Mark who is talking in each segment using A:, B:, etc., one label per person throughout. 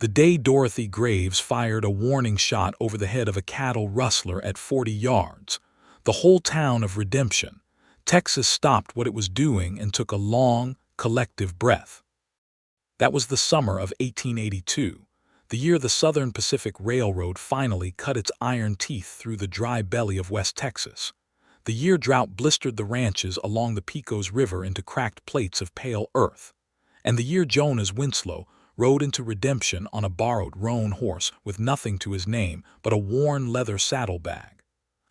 A: The day Dorothy Graves fired a warning shot over the head of a cattle rustler at 40 yards, the whole town of Redemption, Texas stopped what it was doing and took a long, collective breath. That was the summer of 1882, the year the Southern Pacific Railroad finally cut its iron teeth through the dry belly of West Texas. The year drought blistered the ranches along the Pecos River into cracked plates of pale earth. And the year Jonas Winslow rode into Redemption on a borrowed roan horse with nothing to his name but a worn leather saddlebag,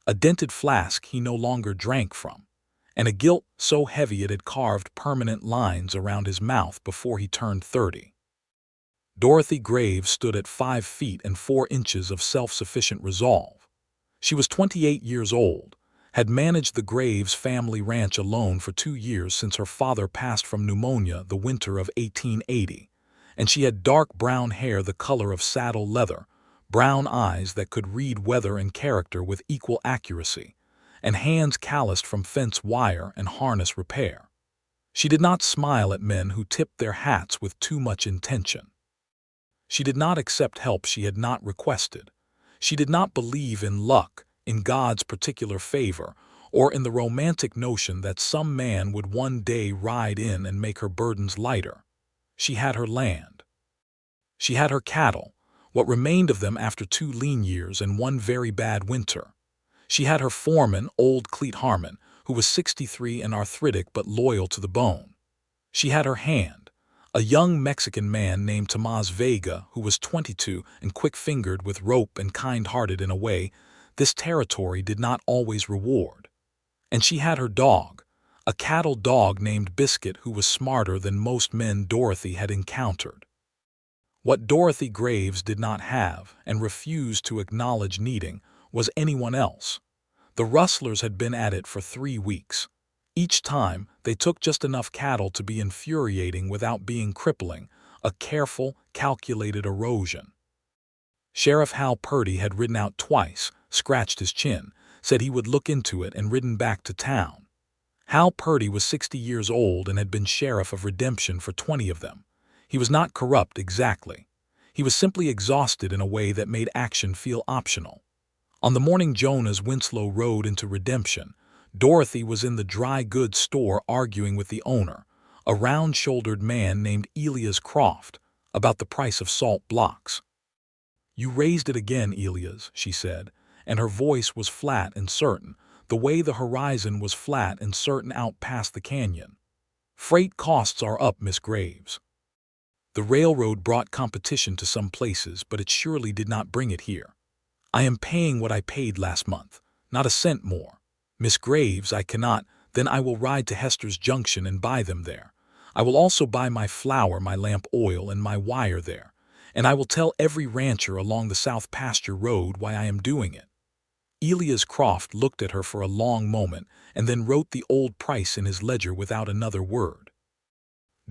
A: a dented flask he no longer drank from, and a guilt so heavy it had carved permanent lines around his mouth before he turned 30. Dorothy Graves stood at 5 feet and 4 inches of self-sufficient resolve. She was 28 years old, had managed the Graves family ranch alone for 2 years since her father passed from pneumonia the winter of 1880, and she had dark brown hair the color of saddle leather, brown eyes that could read weather and character with equal accuracy, and hands calloused from fence wire and harness repair. She did not smile at men who tipped their hats with too much intention. She did not accept help she had not requested. She did not believe in luck, in God's particular favor, or in the romantic notion that some man would one day ride in and make her burdens lighter. She had her land. She had her cattle, what remained of them after 2 lean years and 1 very bad winter. She had her foreman, old Cleet Harmon, who was 63 and arthritic but loyal to the bone. She had her hand, a young Mexican man named Tomas Vega, who was 22 and quick-fingered with rope and kind-hearted in a way this territory did not always reward. And she had her dog, a cattle dog named Biscuit who was smarter than most men Dorothy had encountered. What Dorothy Graves did not have, and refused to acknowledge needing, was anyone else. The rustlers had been at it for 3 weeks. Each time, they took just enough cattle to be infuriating without being crippling, a careful, calculated erosion. Sheriff Hal Purdy had ridden out twice, scratched his chin, said he would look into it and ridden back to town. Hal Purdy was 60 years old and had been sheriff of Redemption for 20 of them. He was not corrupt exactly. He was simply exhausted in a way that made action feel optional. On the morning Jonas Winslow rode into Redemption, Dorothy was in the dry goods store arguing with the owner, a round-shouldered man named Elias Croft, about the price of salt blocks. "You raised it again, Elias," she said, and her voice was flat and certain, the way the horizon was flat and certain out past the canyon. "Freight costs are up, Miss Graves. The railroad brought competition to some places, but it surely did not bring it here. I am paying what I paid last month, not a cent more. Miss Graves, I cannot, then I will ride to Hester's Junction and buy them there. I will also buy my flour, my lamp oil, and my wire there, and I will tell every rancher along the South Pasture Road why I am doing it." Elias Croft looked at her for a long moment and then wrote the old price in his ledger without another word.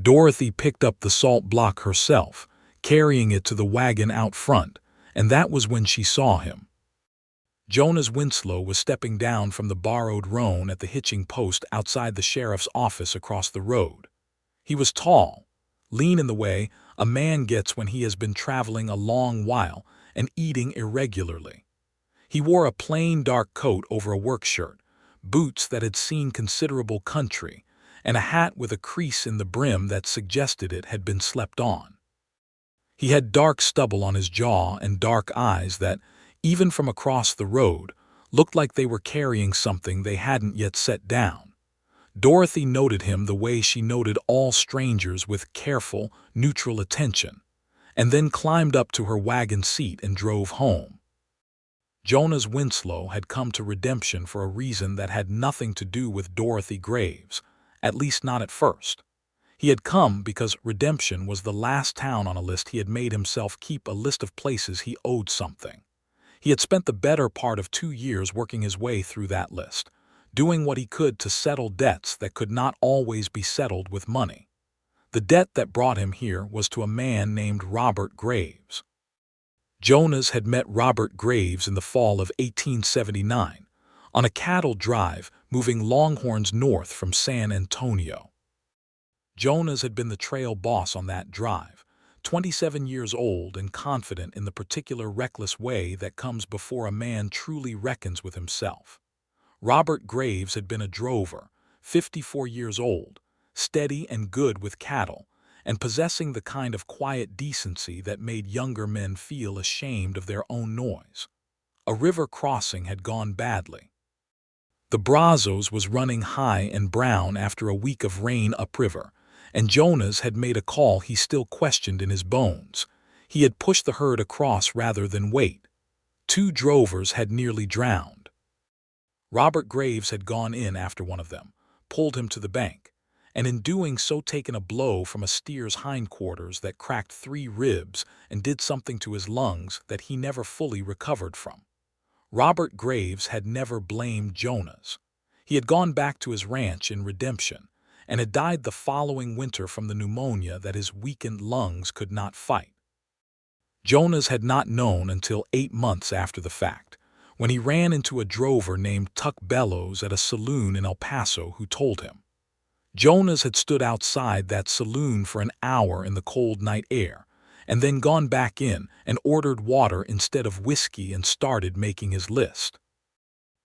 A: Dorothy picked up the salt block herself, carrying it to the wagon out front, and that was when she saw him. Jonas Winslow was stepping down from the borrowed roan at the hitching post outside the sheriff's office across the road. He was tall, lean in the way a man gets when he has been traveling a long while and eating irregularly. He wore a plain dark coat over a work shirt, boots that had seen considerable country, and a hat with a crease in the brim that suggested it had been slept on. He had dark stubble on his jaw and dark eyes that, even from across the road, looked like they were carrying something they hadn't yet set down. Dorothy noted him the way she noted all strangers with careful, neutral attention, and then climbed up to her wagon seat and drove home. Jonas Winslow had come to Redemption for a reason that had nothing to do with Dorothy Graves, at least not at first. He had come because Redemption was the last town on a list he had made himself keep, a list of places he owed something. He had spent the better part of 2 years working his way through that list, doing what he could to settle debts that could not always be settled with money. The debt that brought him here was to a man named Robert Graves. Jonas had met Robert Graves in the fall of 1879, on a cattle drive moving longhorns north from San Antonio. Jonas had been the trail boss on that drive, 27 years old and confident in the particular reckless way that comes before a man truly reckons with himself. Robert Graves had been a drover, 54 years old, steady and good with cattle, and possessing the kind of quiet decency that made younger men feel ashamed of their own noise. A river crossing had gone badly. The Brazos was running high and brown after a week of rain upriver, and Jonas had made a call he still questioned in his bones. He had pushed the herd across rather than wait. 2 drovers had nearly drowned. Robert Graves had gone in after one of them, pulled him to the bank, and in doing so taken a blow from a steer's hindquarters that cracked 3 ribs and did something to his lungs that he never fully recovered from. Robert Graves had never blamed Jonas. He had gone back to his ranch in Redemption and had died the following winter from the pneumonia that his weakened lungs could not fight. Jonas had not known until 8 months after the fact, when he ran into a drover named Tuck Bellows at a saloon in El Paso who told him. Jonas had stood outside that saloon for an hour in the cold night air, and then gone back in and ordered water instead of whiskey and started making his list.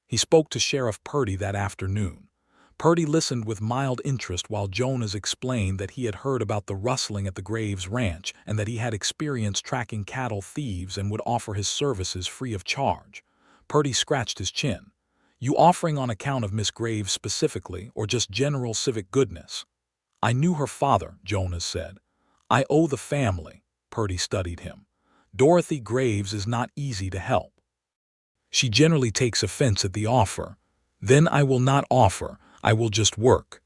A: He spoke to Sheriff Purdy that afternoon. Purdy listened with mild interest while Jonas explained that he had heard about the rustling at the Graves ranch and that he had experience tracking cattle thieves and would offer his services free of charge. Purdy scratched his chin. "You offering on account of Miss Graves specifically, or just general civic goodness?" "I knew her father," Jonas said. "I owe the family." Purdy studied him. "Dorothy Graves is not easy to help. She generally takes offense at the offer. Then I will not offer, I will just work."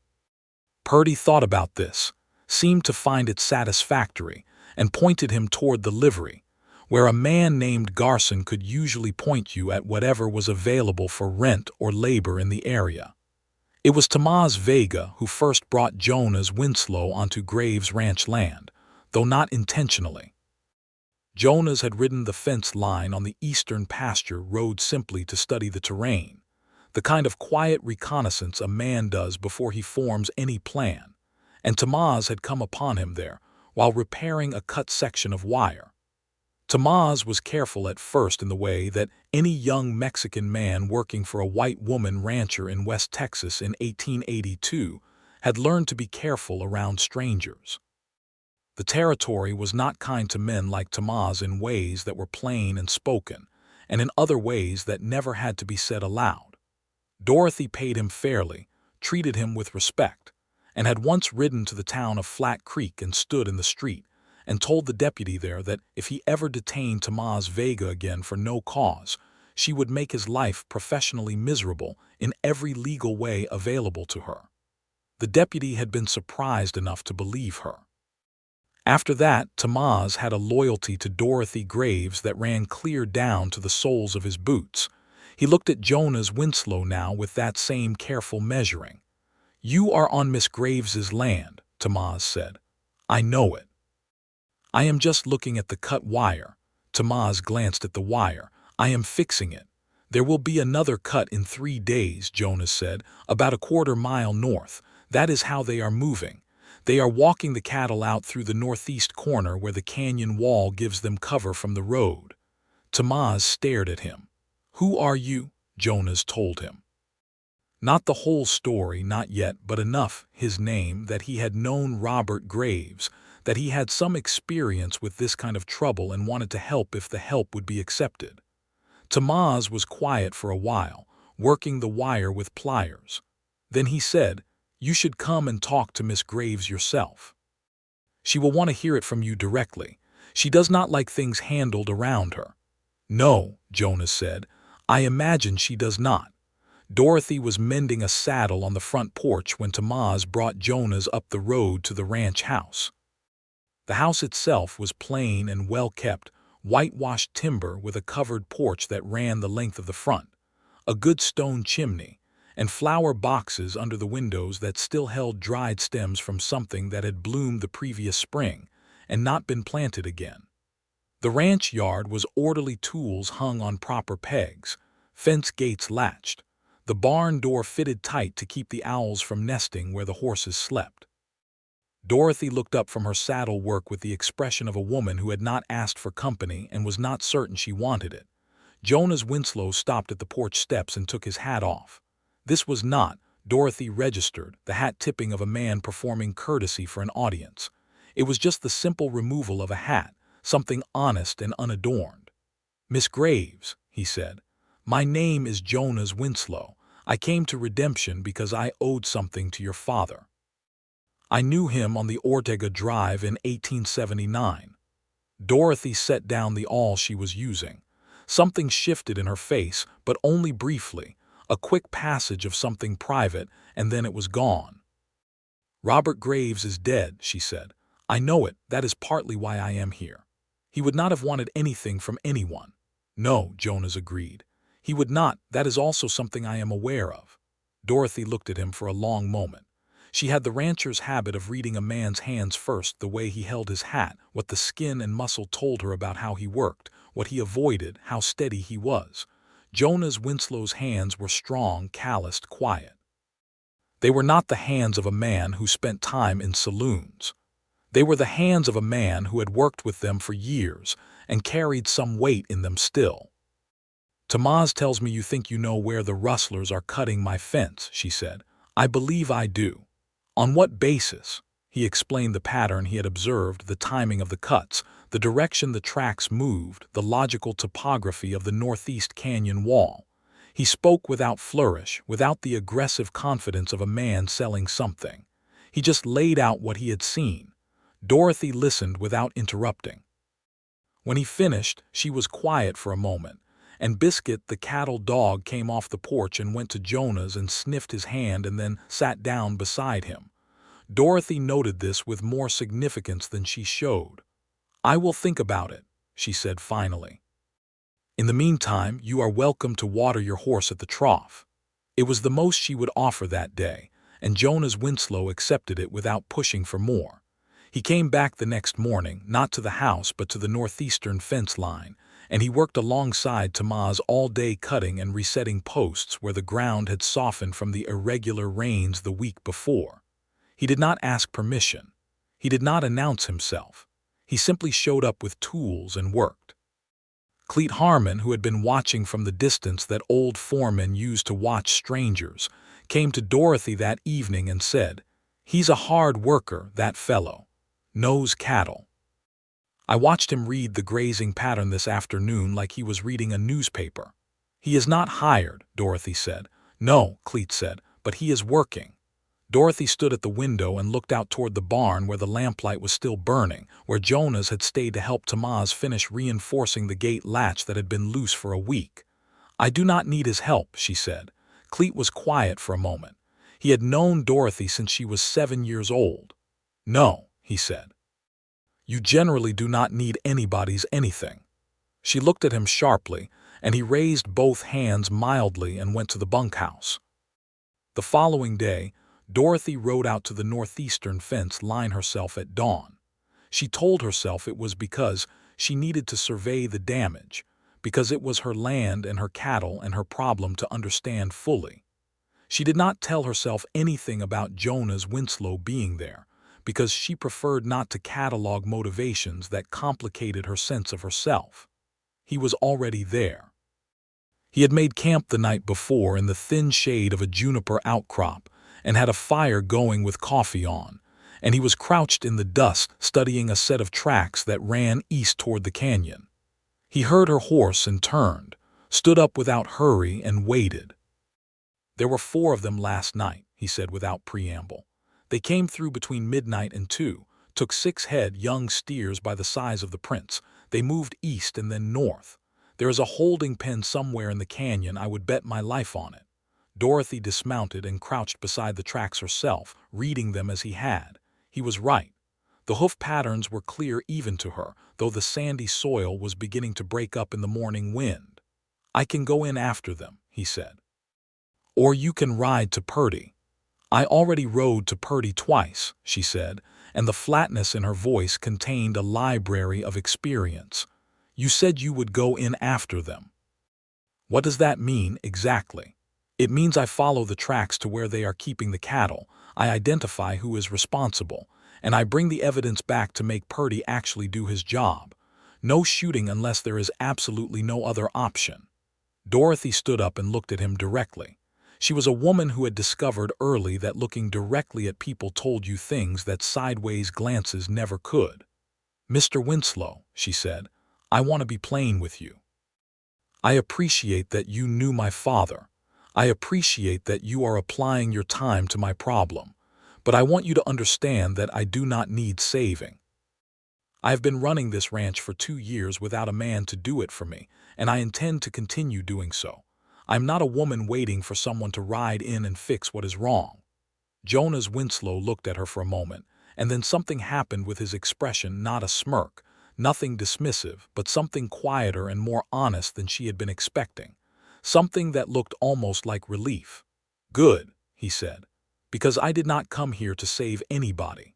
A: Purdy thought about this, seemed to find it satisfactory, and pointed him toward the livery, where a man named Garson could usually point you at whatever was available for rent or labor in the area. It was Tomás Vega who first brought Jonas Winslow onto Graves ranch land, though not intentionally. Jonas had ridden the fence line on the eastern pasture road simply to study the terrain, the kind of quiet reconnaissance a man does before he forms any plan, and Tomás had come upon him there while repairing a cut section of wire. Tomás was careful at first in the way that any young Mexican man working for a white woman rancher in West Texas in 1882 had learned to be careful around strangers. The territory was not kind to men like Tomás in ways that were plain and spoken, and in other ways that never had to be said aloud. Dorothy paid him fairly, treated him with respect, and had once ridden to the town of Flat Creek and stood in the street and told the deputy there that if he ever detained Tomás Vega again for no cause, she would make his life professionally miserable in every legal way available to her. The deputy had been surprised enough to believe her. After that, Tomás had a loyalty to Dorothy Graves that ran clear down to the soles of his boots. He looked at Jonas Winslow now with that same careful measuring. "You are on Miss Graves's land," Tomás said. "I know it." "I am just looking at the cut wire." Tomás glanced at the wire. "I am fixing it. There will be another cut in 3 days," Jonas said, "about a quarter mile north. That is how they are moving. They are walking the cattle out through the northeast corner where the canyon wall gives them cover from the road." Tomás stared at him. "Who are you?" Jonas told him. Not the whole story, not yet, but enough, his name, that he had known Robert Graves, that he had some experience with this kind of trouble and wanted to help if the help would be accepted. Tomás was quiet for a while, working the wire with pliers. Then he said, "You should come and talk to Miss Graves yourself. She will want to hear it from you directly. She does not like things handled around her." "No," Jonas said, "I imagine she does not." Dorothy was mending a saddle on the front porch when Tomás brought Jonas up the road to the ranch house. The house itself was plain and well-kept, whitewashed timber with a covered porch that ran the length of the front, a good stone chimney, and flower boxes under the windows that still held dried stems from something that had bloomed the previous spring and not been planted again. The ranch yard was orderly, tools hung on proper pegs, fence gates latched, the barn door fitted tight to keep the owls from nesting where the horses slept. Dorothy looked up from her saddle work with the expression of a woman who had not asked for company and was not certain she wanted it. Jonas Winslow stopped at the porch steps and took his hat off. This was not, Dorothy registered, the hat-tipping of a man performing courtesy for an audience. It was just the simple removal of a hat, something honest and unadorned. "Miss Graves," he said, "my name is Jonas Winslow. I came to Redemption because I owed something to your father. I knew him on the Ortega Drive in 1879. Dorothy set down the awl she was using. Something shifted in her face, but only briefly, a quick passage of something private, and then it was gone. "Robert Graves is dead," she said. "I know it, that is partly why I am here. He would not have wanted anything from anyone." "No," Jonas agreed. "He would not, that is also something I am aware of." Dorothy looked at him for a long moment. She had the rancher's habit of reading a man's hands first, the way he held his hat, what the skin and muscle told her about how he worked, what he avoided, how steady he was. Jonas Winslow's hands were strong, calloused, quiet. They were not the hands of a man who spent time in saloons. They were the hands of a man who had worked with them for years and carried some weight in them still. "Tamaz tells me you think you know where the rustlers are cutting my fence," she said. "I believe I do." "On what basis?" He explained the pattern he had observed, the timing of the cuts, the direction the tracks moved, the logical topography of the northeast canyon wall. He spoke without flourish, without the aggressive confidence of a man selling something. He just laid out what he had seen. Dorothy listened without interrupting. When he finished, she was quiet for a moment, and Biscuit, the cattle dog, came off the porch and went to Jonas and sniffed his hand and then sat down beside him. Dorothy noted this with more significance than she showed. "I will think about it," she said finally. "In the meantime, you are welcome to water your horse at the trough." It was the most she would offer that day, and Jonas Winslow accepted it without pushing for more. He came back the next morning, not to the house but to the northeastern fence line, and he worked alongside Tamaz all day, cutting and resetting posts where the ground had softened from the irregular rains the week before. He did not ask permission. He did not announce himself. He simply showed up with tools and worked. Cleet Harmon, who had been watching from the distance that old foremen used to watch strangers, came to Dorothy that evening and said, "He's a hard worker, that fellow. Knows cattle. I watched him read the grazing pattern this afternoon like he was reading a newspaper." "He is not hired," Dorothy said. "No," Cleet said, "but he is working." Dorothy stood at the window and looked out toward the barn where the lamplight was still burning, where Jonas had stayed to help Tamaz finish reinforcing the gate latch that had been loose for a week. "I do not need his help," she said. Cleet was quiet for a moment. He had known Dorothy since she was 7 years old. "No," he said. "You generally do not need anybody's anything." She looked at him sharply, and he raised both hands mildly and went to the bunkhouse. The following day, Dorothy rode out to the northeastern fence line herself at dawn. She told herself it was because she needed to survey the damage, because it was her land and her cattle and her problem to understand fully. She did not tell herself anything about Jonas Winslow being there, because she preferred not to catalog motivations that complicated her sense of herself. He was already there. He had made camp the night before in the thin shade of a juniper outcrop and had a fire going with coffee on, and he was crouched in the dust studying a set of tracks that ran east toward the canyon. He heard her horse and turned, stood up without hurry and waited. "There were 4 of them last night," he said without preamble. "They came through between midnight and 2, took 6 head young steers by the size of the prints. They moved east and then north. There is a holding pen somewhere in the canyon, I would bet my life on it." Dorothy dismounted and crouched beside the tracks herself, reading them as he had. He was right. The hoof patterns were clear even to her, though the sandy soil was beginning to break up in the morning wind. "I can go in after them," he said. "Or you can ride to Purdy." "I already rode to Purdy twice," she said, and the flatness in her voice contained a library of experience. "You said you would go in after them." "What does that mean, exactly?" "It means I follow the tracks to where they are keeping the cattle. I identify who is responsible, and I bring the evidence back to make Purdy actually do his job. No shooting unless there is absolutely no other option." Dorothy stood up and looked at him directly. She was a woman who had discovered early that looking directly at people told you things that sideways glances never could. "Mr. Winslow," she said, "I want to be plain with you. I appreciate that you knew my father. I appreciate that you are applying your time to my problem. But I want you to understand that I do not need saving. I have been running this ranch for 2 years without a man to do it for me, and I intend to continue doing so. I'm not a woman waiting for someone to ride in and fix what is wrong." Jonas Winslow looked at her for a moment, and then something happened with his expression, not a smirk, nothing dismissive, but something quieter and more honest than she had been expecting, something that looked almost like relief. "Good," he said, "because I did not come here to save anybody.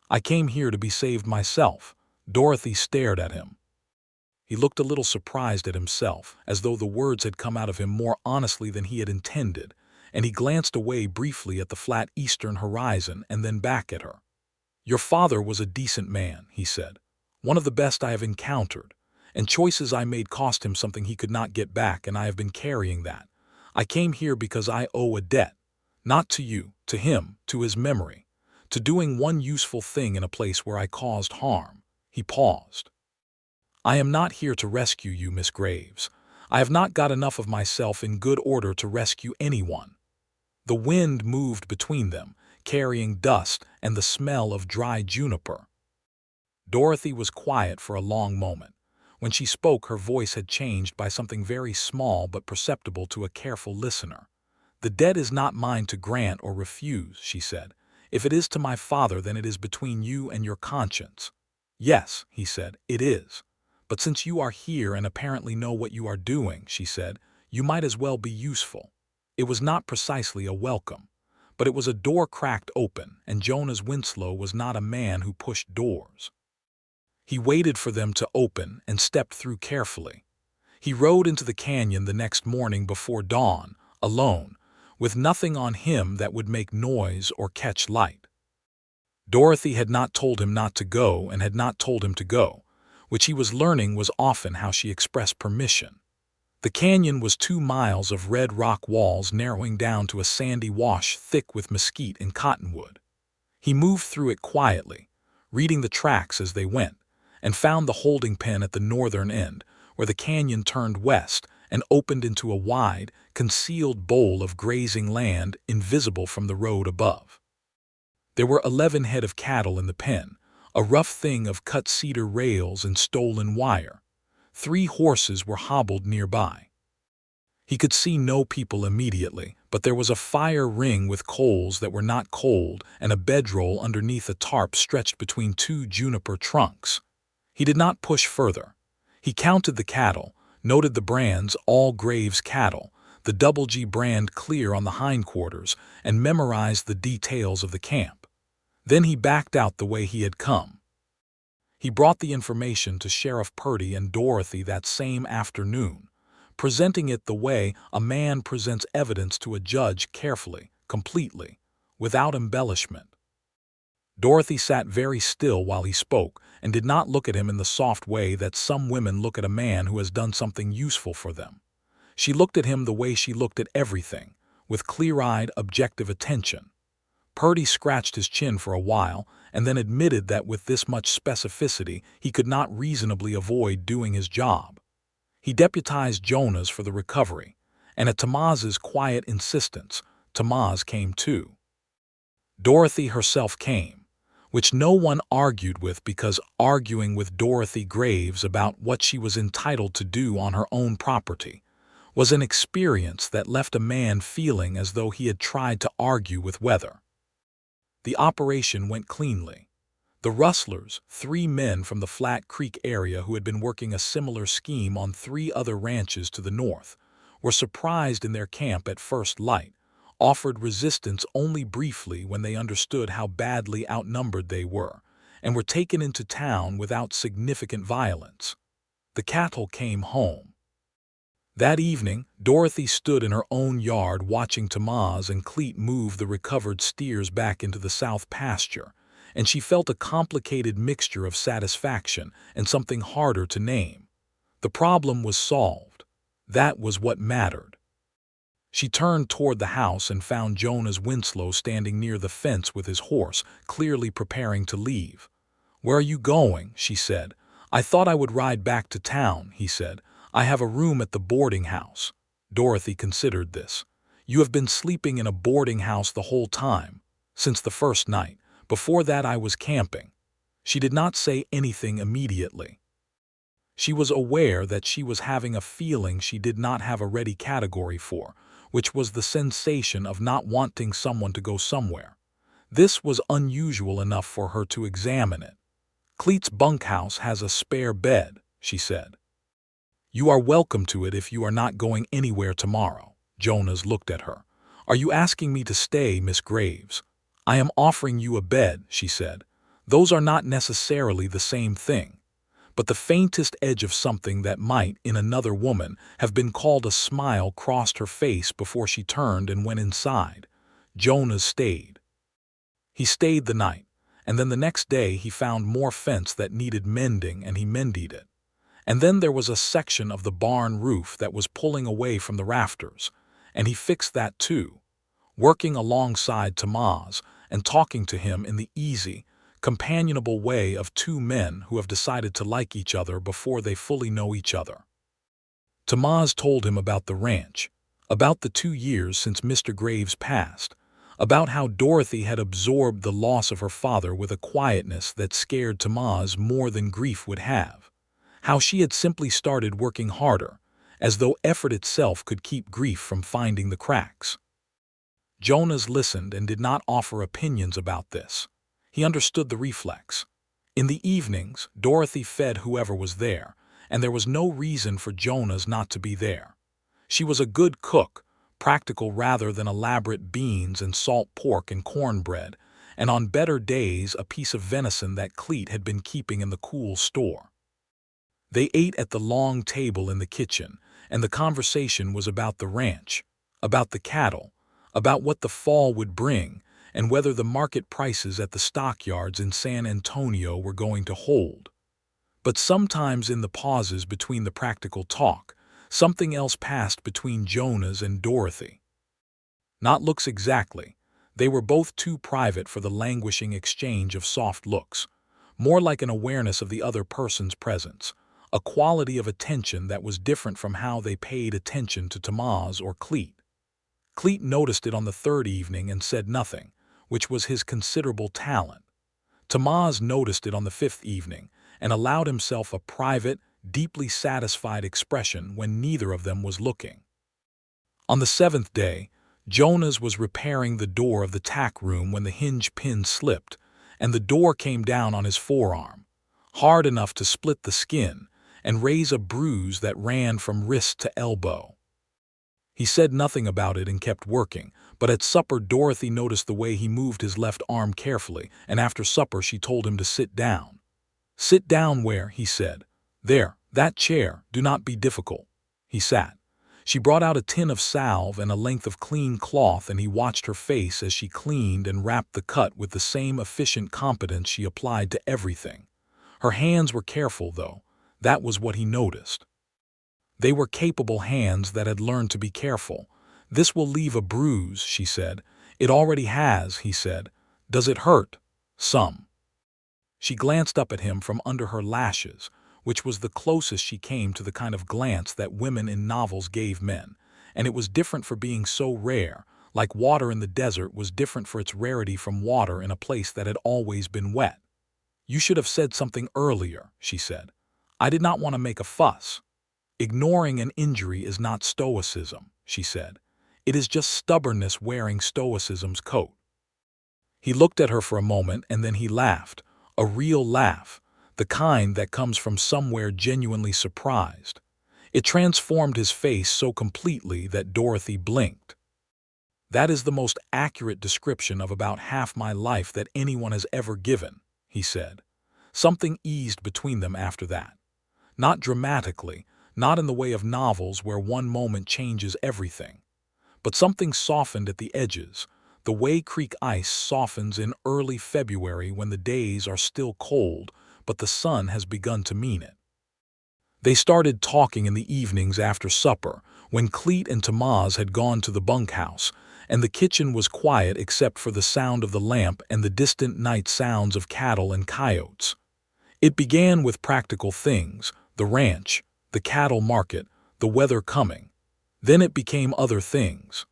A: I came here to be saved myself." Dorothy stared at him. He looked a little surprised at himself, as though the words had come out of him more honestly than he had intended, and he glanced away briefly at the flat eastern horizon and then back at her. "Your father was a decent man," he said, "one of the best I have encountered, and choices I made cost him something he could not get back, and I have been carrying that. I came here because I owe a debt, not to you, to him, to his memory, to doing one useful thing in a place where I caused harm." He paused. "I am not here to rescue you, Miss Graves. I have not got enough of myself in good order to rescue anyone." The wind moved between them, carrying dust and the smell of dry juniper. Dorothy was quiet for a long moment. When she spoke, her voice had changed by something very small but perceptible to a careful listener. "The debt is not mine to grant or refuse," she said. "If it is to my father, then it is between you and your conscience." "Yes," he said, "it is. But since you are here and apparently know what you are doing," she said, "you might as well be useful." It was not precisely a welcome, but it was a door cracked open, and Jonas Winslow was not a man who pushed doors. He waited for them to open and stepped through carefully. He rode into the canyon the next morning before dawn, alone, with nothing on him that would make noise or catch light. Dorothy had not told him not to go and had not told him to go, which he was learning was often how she expressed permission. The canyon was 2 miles of red rock walls narrowing down to a sandy wash thick with mesquite and cottonwood. He moved through it quietly, reading the tracks as they went, and found the holding pen at the northern end, where the canyon turned west and opened into a wide, concealed bowl of grazing land invisible from the road above. There were 11 head of cattle in the pen, a rough thing of cut cedar rails and stolen wire. 3 horses were hobbled nearby. He could see no people immediately, but there was a fire ring with coals that were not cold and a bedroll underneath a tarp stretched between 2 juniper trunks. He did not push further. He counted the cattle, noted the brands, all Graves cattle, the Double G brand clear on the hindquarters, and memorized the details of the camp. Then he backed out the way he had come. He brought the information to Sheriff Purdy and Dorothy that same afternoon, presenting it the way a man presents evidence to a judge, carefully, completely, without embellishment. Dorothy sat very still while he spoke and did not look at him in the soft way that some women look at a man who has done something useful for them. She looked at him the way she looked at everything, with clear-eyed, objective attention. Purdy scratched his chin for a while and then admitted that with this much specificity he could not reasonably avoid doing his job. He deputized Jonas for the recovery, and at Tamaz's quiet insistence, Tamaz came too. Dorothy herself came, which no one argued with, because arguing with Dorothy Graves about what she was entitled to do on her own property was an experience that left a man feeling as though he had tried to argue with weather. The operation went cleanly. The rustlers, 3 men from the Flat Creek area who had been working a similar scheme on 3 other ranches to the north, were surprised in their camp at first light, offered resistance only briefly when they understood how badly outnumbered they were, and were taken into town without significant violence. The cattle came home. That evening, Dorothy stood in her own yard watching Tamaz and Cleet move the recovered steers back into the south pasture, and she felt a complicated mixture of satisfaction and something harder to name. The problem was solved. That was what mattered. She turned toward the house and found Jonas Winslow standing near the fence with his horse, clearly preparing to leave. "Where are you going?" she said. "I thought I would ride back to town," he said. "I have a room at the boarding house." Dorothy considered this. "You have been sleeping in a boarding house the whole time, since the first night. Before that I was camping." She did not say anything immediately. She was aware that she was having a feeling she did not have a ready category for, which was the sensation of not wanting someone to go somewhere. This was unusual enough for her to examine it. "Cleet's bunkhouse has a spare bed," she said. "You are welcome to it if you are not going anywhere tomorrow." Jonas looked at her. "Are you asking me to stay, Miss Graves?" "I am offering you a bed," she said. "Those are not necessarily the same thing." But the faintest edge of something that might, in another woman, have been called a smile crossed her face before she turned and went inside. Jonas stayed. He stayed the night, and then the next day he found more fence that needed mending and he mended it. And then there was a section of the barn roof that was pulling away from the rafters, and he fixed that too, working alongside Tomas and talking to him in the easy, companionable way of two men who have decided to like each other before they fully know each other. Tomas told him about the ranch, about the 2 years since Mr. Graves passed, about how Dorothy had absorbed the loss of her father with a quietness that scared Tomas more than grief would have, how she had simply started working harder, as though effort itself could keep grief from finding the cracks. Jonas listened and did not offer opinions about this. He understood the reflex. In the evenings, Dorothy fed whoever was there, and there was no reason for Jonas not to be there. She was a good cook, practical rather than elaborate beans and salt pork and cornbread, and on better days a piece of venison that Cleet had been keeping in the cool store. They ate at the long table in the kitchen, and the conversation was about the ranch, about the cattle, about what the fall would bring, and whether the market prices at the stockyards in San Antonio were going to hold. But sometimes in the pauses between the practical talk, something else passed between Jonas and Dorothy. Not looks exactly. They were both too private for the languishing exchange of soft looks. More like an awareness of the other person's presence, a quality of attention that was different from how they paid attention to Tomas or Cleet. Cleet noticed it on the third evening and said nothing, which was his considerable talent. Tomas noticed it on the fifth evening and allowed himself a private, deeply satisfied expression when neither of them was looking. On the seventh day, Jonas was repairing the door of the tack room when the hinge pin slipped, and the door came down on his forearm, hard enough to split the skin and raise a bruise that ran from wrist to elbow. He said nothing about it and kept working, but at supper Dorothy noticed the way he moved his left arm carefully, and after supper she told him to sit down. "Sit down where?" he said. "There, that chair, do not be difficult." He sat. She brought out a tin of salve and a length of clean cloth, and he watched her face as she cleaned and wrapped the cut with the same efficient competence she applied to everything. Her hands were careful, though. That was what he noticed. They were capable hands that had learned to be careful. "This will leave a bruise," she said. "It already has," he said. "Does it hurt?" "Some." She glanced up at him from under her lashes, which was the closest she came to the kind of glance that women in novels gave men, and it was different for being so rare, like water in the desert was different for its rarity from water in a place that had always been wet. "You should have said something earlier," she said. "I did not want to make a fuss." "Ignoring an injury is not stoicism," she said. "It is just stubbornness wearing stoicism's coat." He looked at her for a moment and then he laughed, a real laugh, the kind that comes from somewhere genuinely surprised. It transformed his face so completely that Dorothy blinked. "That is the most accurate description of about half my life that anyone has ever given," he said. Something eased between them after that. Not dramatically, not in the way of novels where one moment changes everything. But something softened at the edges, The Way Creek ice softens in early February when the days are still cold, but the sun has begun to mean it. They started talking in the evenings after supper, when Cleet and Tamaz had gone to the bunkhouse, and the kitchen was quiet except for the sound of the lamp and the distant night sounds of cattle and coyotes. It began with practical things, the ranch, the cattle market, the weather coming. Then it became other things.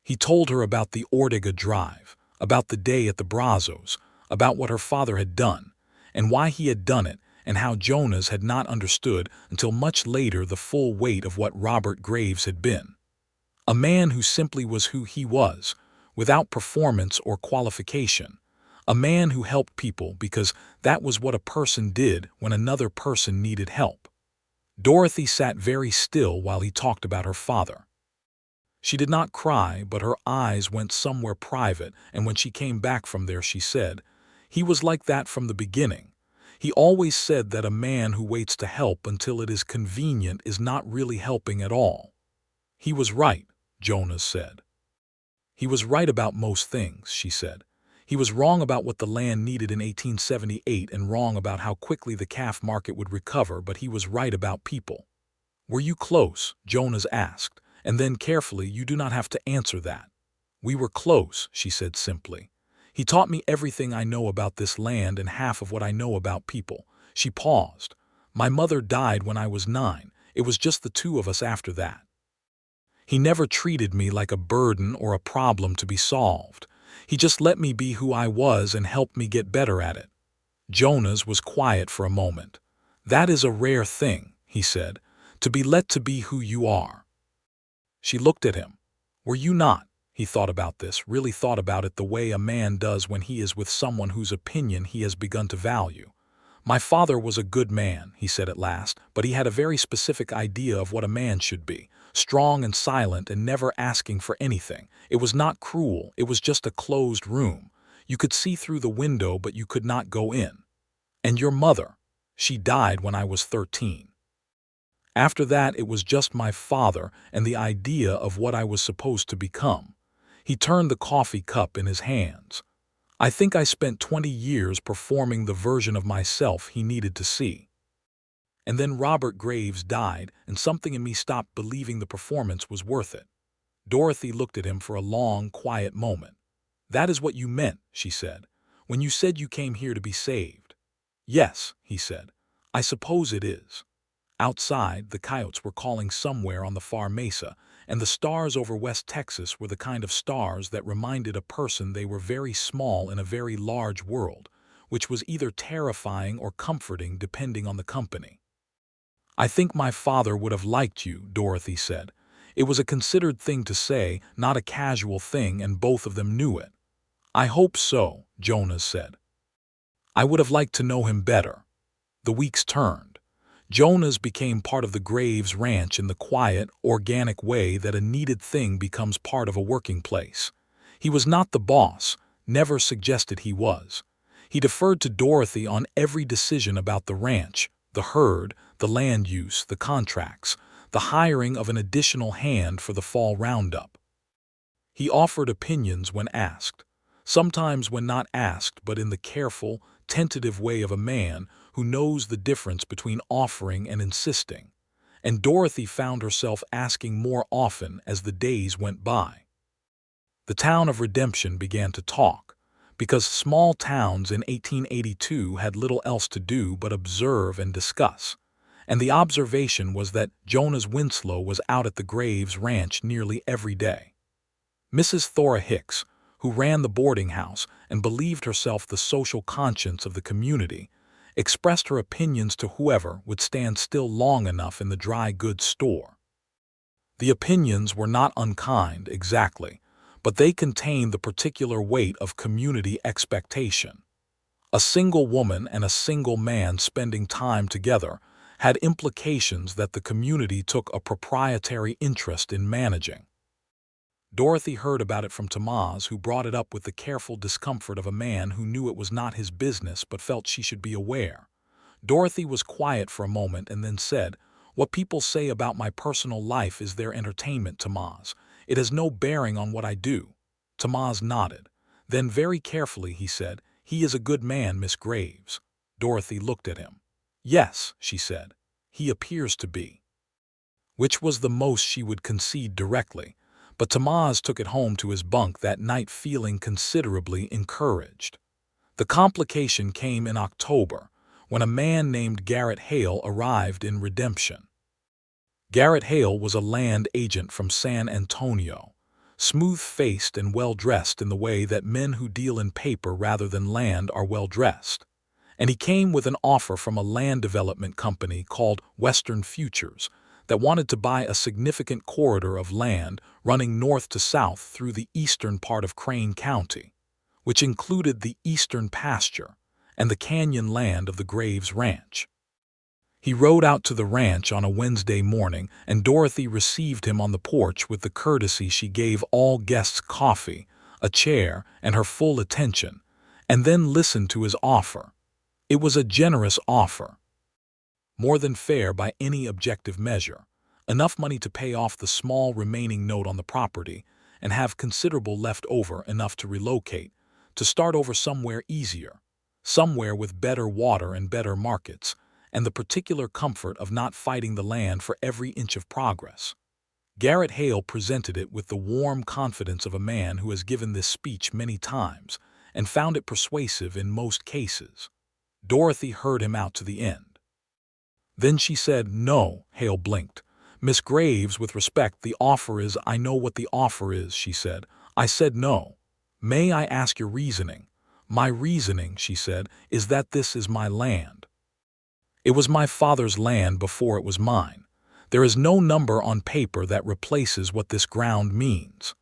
A: He told her about the Ortega Drive, about the day at the Brazos, about what her father had done, and why he had done it, and how Jonas had not understood until much later the full weight of what Robert Graves had been. A man who simply was who he was, without performance or qualification. A man who helped people because that was what a person did when another person needed help. Dorothy sat very still while he talked about her father. She did not cry, but her eyes went somewhere private, and when she came back from there she said, "He was like that from the beginning. He always said that a man who waits to help until it is convenient is not really helping at all." "He was right," Jonas said. "He was right about most things," she said. "He was wrong about what the land needed in 1878 and wrong about how quickly the calf market would recover, but he was right about people." "Were you close?" Jonas asked, and then carefully, "You do not have to answer that." "We were close," she said simply. "He taught me everything I know about this land and half of what I know about people." She paused. "My mother died when I was 9. It was just the two of us after that. He never treated me like a burden or a problem to be solved. He just let me be who I was and helped me get better at it." Jonas was quiet for a moment. "That is a rare thing," he said, "to be let to be who you are." She looked at him. "Were you not?" He thought about this, really thought about it the way a man does when he is with someone whose opinion he has begun to value. "My father was a good man," he said at last, "but he had a very specific idea of what a man should be. Strong and silent and never asking for anything. It was not cruel, it was just a closed room. You could see through the window, but you could not go in. And your mother, she died when I was 13. After that, it was just my father and the idea of what I was supposed to become." He turned the coffee cup in his hands. "I think I spent 20 years performing the version of myself he needed to see. And then Robert Graves died, and something in me stopped believing the performance was worth it." Dorothy looked at him for a long, quiet moment. "That is what you meant," she said, "when you said you came here to be saved." "Yes," he said, "I suppose it is." Outside, the coyotes were calling somewhere on the far mesa, and the stars over West Texas were the kind of stars that reminded a person they were very small in a very large world, which was either terrifying or comforting depending on the company. "I think my father would have liked you," Dorothy said. It was a considered thing to say, not a casual thing, and both of them knew it. "I hope so," Jonas said. "I would have liked to know him better." The weeks turned. Jonas became part of the Graves ranch in the quiet, organic way that a needed thing becomes part of a working place. He was not the boss, never suggested he was. He deferred to Dorothy on every decision about the ranch, the herd, the land use, the contracts, the hiring of an additional hand for the fall roundup. He offered opinions when asked, sometimes when not asked, but in the careful, tentative way of a man who knows the difference between offering and insisting. And Dorothy found herself asking more often as the days went by. The town of Redemption began to talk, because small towns in 1882 had little else to do but observe and discuss. And the observation was that Jonas Winslow was out at the Graves ranch nearly every day. Mrs. Thora Hicks, who ran the boarding house and believed herself the social conscience of the community, expressed her opinions to whoever would stand still long enough in the dry goods store. The opinions were not unkind, exactly, but they contained the particular weight of community expectation. A single woman and a single man spending time together had implications that the community took a proprietary interest in managing. Dorothy heard about it from Tamaz, who brought it up with the careful discomfort of a man who knew it was not his business but felt she should be aware. Dorothy was quiet for a moment and then said, "What people say about my personal life is their entertainment, Tamaz. It has no bearing on what I do." Tomas nodded. Then very carefully he said, "He is a good man, Miss Graves." Dorothy looked at him. "Yes," she said, "he appears to be." Which was the most she would concede directly, but Tomas took it home to his bunk that night feeling considerably encouraged. The complication came in October, when a man named Garrett Hale arrived in Redemption. Garrett Hale was a land agent from San Antonio, smooth-faced and well-dressed in the way that men who deal in paper rather than land are well-dressed. And he came with an offer from a land development company called Western Futures that wanted to buy a significant corridor of land running north to south through the eastern part of Crane County, which included the eastern pasture and the canyon land of the Graves Ranch. He rode out to the ranch on a Wednesday morning, and Dorothy received him on the porch with the courtesy she gave all guests: coffee, a chair, and her full attention, and then listened to his offer. It was a generous offer, more than fair by any objective measure, enough money to pay off the small remaining note on the property and have considerable left over enough to relocate, to start over somewhere easier, somewhere with better water and better markets, and the particular comfort of not fighting the land for every inch of progress. Garrett Hale presented it with the warm confidence of a man who has given this speech many times and found it persuasive in most cases. Dorothy heard him out to the end. Then she said, "No," Hale blinked. "Miss Graves, with respect, the offer is—" "I know what the offer is," she said. "I said no. May I ask your reasoning?" "My reasoning," she said, "is that this is my land. It was my father's land before it was mine. There is no number on paper that replaces what this ground means."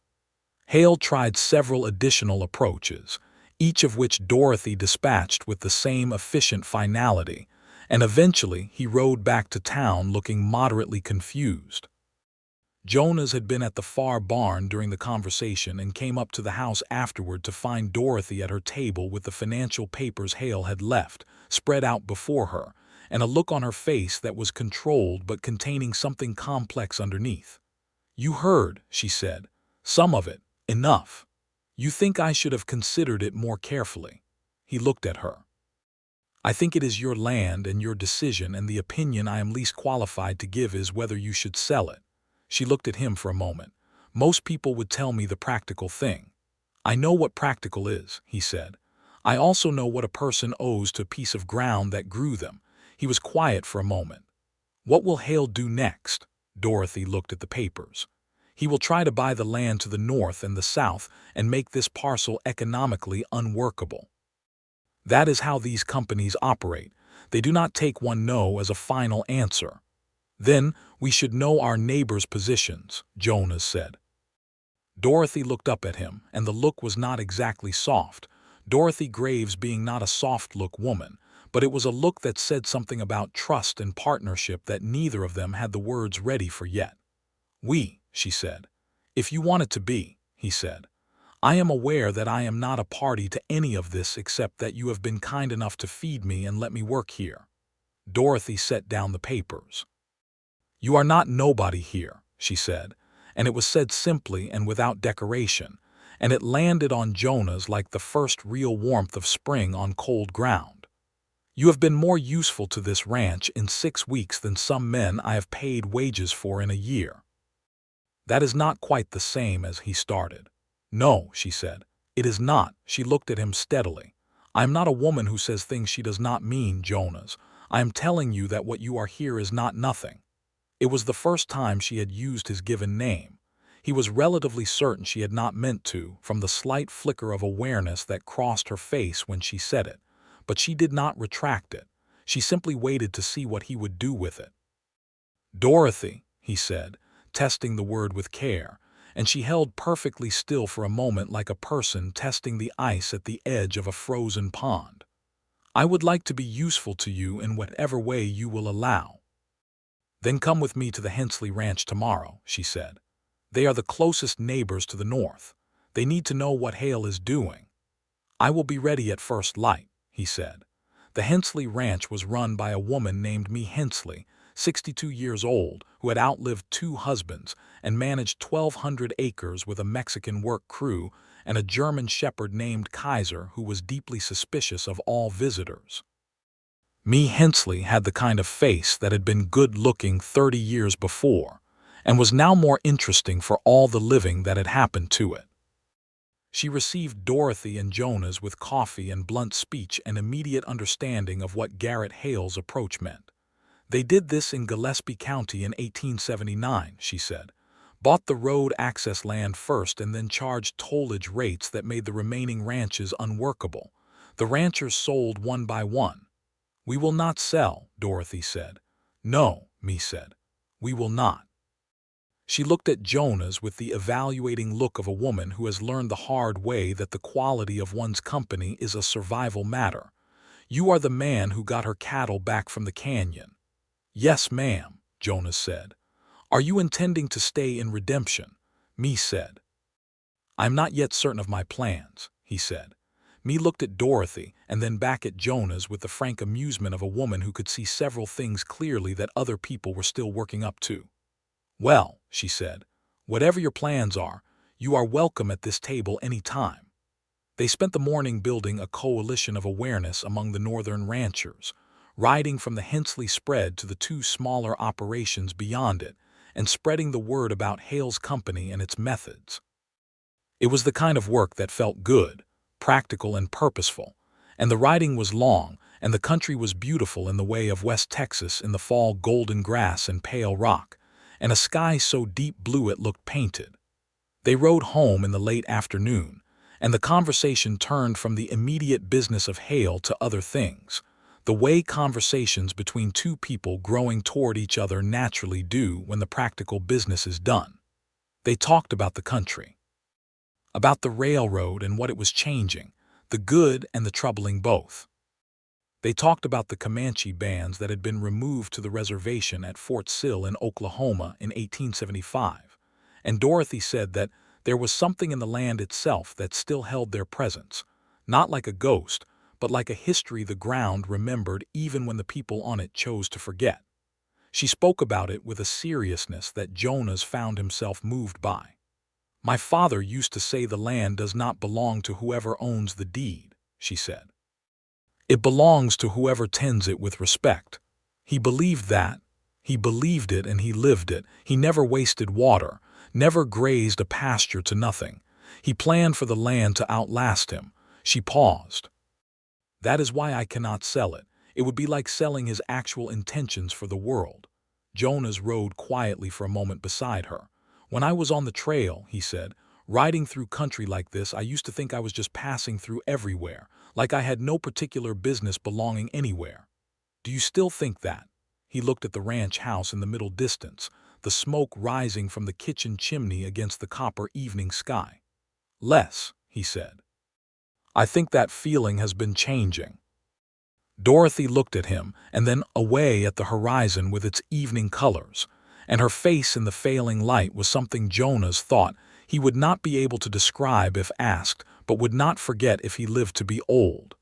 A: Hale tried several additional approaches, each of which Dorothy dispatched with the same efficient finality, and eventually he rode back to town looking moderately confused. Jonas had been at the far barn during the conversation and came up to the house afterward to find Dorothy at her table with the financial papers Hale had left spread out before her, and a look on her face that was controlled but containing something complex underneath. "You heard," she said. "Some of it. Enough. You think I should have considered it more carefully." He looked at her. "I think it is your land and your decision, and the opinion I am least qualified to give is whether you should sell it." She looked at him for a moment. "Most people would tell me the practical thing." "I know what practical is," he said. "I also know what a person owes to a piece of ground that grew them." He was quiet for a moment. "What will Hale do next?" Dorothy looked at the papers. "He will try to buy the land to the north and the south and make this parcel economically unworkable. That is how these companies operate. They do not take one no as a final answer." "Then we should know our neighbors' positions," Jonas said. Dorothy looked up at him, and the look was not exactly soft, Dorothy Graves being not a soft-look woman, but it was a look that said something about trust and partnership that neither of them had the words ready for yet. "We," she said. "If you want it to be," he said. "I am aware that I am not a party to any of this except that you have been kind enough to feed me and let me work here." Dorothy set down the papers. "You are not nobody here," she said, and it was said simply and without decoration, and it landed on Jonas like the first real warmth of spring on cold ground. "You have been more useful to this ranch in 6 weeks than some men I have paid wages for in a year." "That is not quite the same as," he started. "No," she said, "it is not." She looked at him steadily. "I am not a woman who says things she does not mean, Jonas. I am telling you that what you are here is not nothing." It was the first time she had used his given name. He was relatively certain she had not meant to, from the slight flicker of awareness that crossed her face when she said it. But she did not retract it. She simply waited to see what he would do with it. "Dorothy," he said, testing the word with care, and she held perfectly still for a moment like a person testing the ice at the edge of a frozen pond. "I would like to be useful to you in whatever way you will allow." "Then come with me to the Hensley Ranch tomorrow," she said. "They are the closest neighbors to the north. They need to know what Hale is doing." "I will be ready at first light," he said. The Hensley Ranch was run by a woman named Hensley, 62 years old, who had outlived 2 husbands and managed 1,200 acres with a Mexican work crew and a German shepherd named Kaiser who was deeply suspicious of all visitors. Me Hensley had the kind of face that had been good-looking 30 years before and was now more interesting for all the living that had happened to it. She received Dorothy and Jonas with coffee and blunt speech and immediate understanding of what Garrett Hale's approach meant. They did this in Gillespie County in 1879, she said. Bought the road access land first and then charged tollage rates that made the remaining ranches unworkable. The ranchers sold one by one. We will not sell, Dorothy said. No, me said. We will not. She looked at Jonas with the evaluating look of a woman who has learned the hard way that the quality of one's company is a survival matter. You are the man who got her cattle back from the canyon. Yes, ma'am, Jonas said. Are you intending to stay in Redemption? Me said. I'm not yet certain of my plans, he said. Me looked at Dorothy and then back at Jonas with the frank amusement of a woman who could see several things clearly that other people were still working up to. Well, she said, whatever your plans are, you are welcome at this table any time. They spent the morning building a coalition of awareness among the northern ranchers, riding from the Hensley spread to the 2 smaller operations beyond it, and spreading the word about Hale's company and its methods. It was the kind of work that felt good, practical and purposeful, and the riding was long, and the country was beautiful in the way of West Texas in the fall golden grass and pale rock, and a sky so deep blue it looked painted. They rode home in the late afternoon, and the conversation turned from the immediate business of Hale to other things, the way conversations between 2 people growing toward each other naturally do when the practical business is done. They talked about the country, about the railroad and what it was changing, the good and the troubling both. They talked about the Comanche bands that had been removed to the reservation at Fort Sill in Oklahoma in 1875, and Dorothy said that there was something in the land itself that still held their presence, not like a ghost, but like a history the ground remembered even when the people on it chose to forget. She spoke about it with a seriousness that Jonas found himself moved by. My father used to say the land does not belong to whoever owns the deed, she said. It belongs to whoever tends it with respect. He believed that. He believed it and he lived it. He never wasted water, never grazed a pasture to nothing. He planned for the land to outlast him. She paused. That is why I cannot sell it. It would be like selling his actual intentions for the world. Jonas rode quietly for a moment beside her. When I was on the trail, he said, riding through country like this, I used to think I was just passing through everywhere, like I had no particular business belonging anywhere. Do you still think that? He looked at the ranch house in the middle distance, the smoke rising from the kitchen chimney against the copper evening sky. Less, he said. I think that feeling has been changing. Dorothy looked at him and then away at the horizon with its evening colors, and her face in the failing light was something Jonas thought he would not be able to describe if asked, but would not forget if he lived to be old.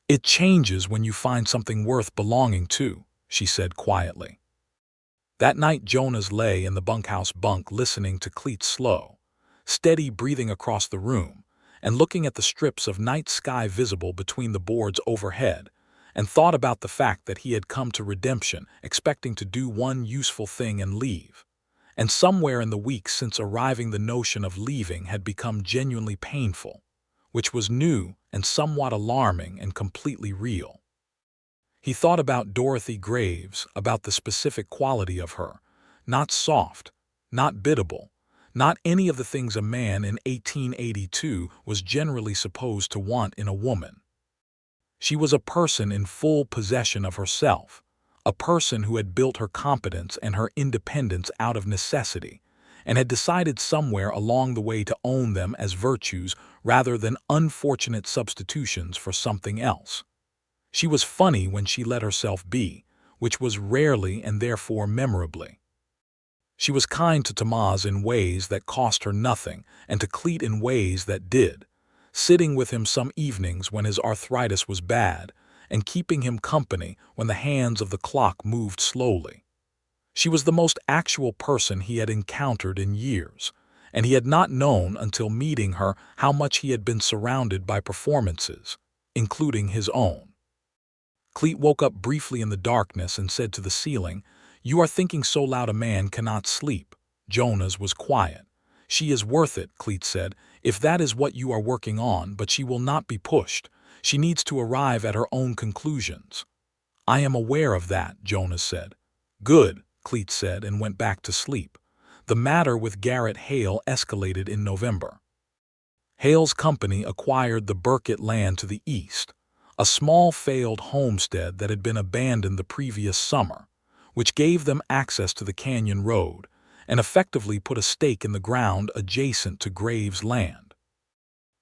A: It changes when you find something worth belonging to, she said quietly. That night Jonas lay in the bunkhouse bunk listening to Cleet's slow, steady breathing across the room, and looking at the strips of night sky visible between the boards overhead, and thought about the fact that he had come to Redemption expecting to do one useful thing and leave. And somewhere in the weeks since arriving the notion of leaving had become genuinely painful, which was new and somewhat alarming and completely real. He thought about Dorothy Graves, about the specific quality of her, not soft, not biddable, not any of the things a man in 1882 was generally supposed to want in a woman. She was a person in full possession of herself, a person who had built her competence and her independence out of necessity, and had decided somewhere along the way to own them as virtues rather than unfortunate substitutions for something else. She was funny when she let herself be, which was rarely and therefore memorably. She was kind to Tamaz in ways that cost her nothing and to Cleet in ways that did, sitting with him some evenings when his arthritis was bad and keeping him company when the hands of the clock moved slowly. She was the most actual person he had encountered in years, and he had not known until meeting her how much he had been surrounded by performances, including his own. Cleet woke up briefly in the darkness and said to the ceiling, "You are thinking so loud a man cannot sleep." Jonas was quiet. "She is worth it," Cleet said, "if that is what you are working on, but she will not be pushed. She needs to arrive at her own conclusions." "I am aware of that," Jonas said. "Good," Cleet said and went back to sleep. The matter with Garrett Hale escalated in November. Hale's company acquired the Burkett land to the east, a small failed homestead that had been abandoned the previous summer, which gave them access to the Canyon Road and effectively put a stake in the ground adjacent to Graves' land.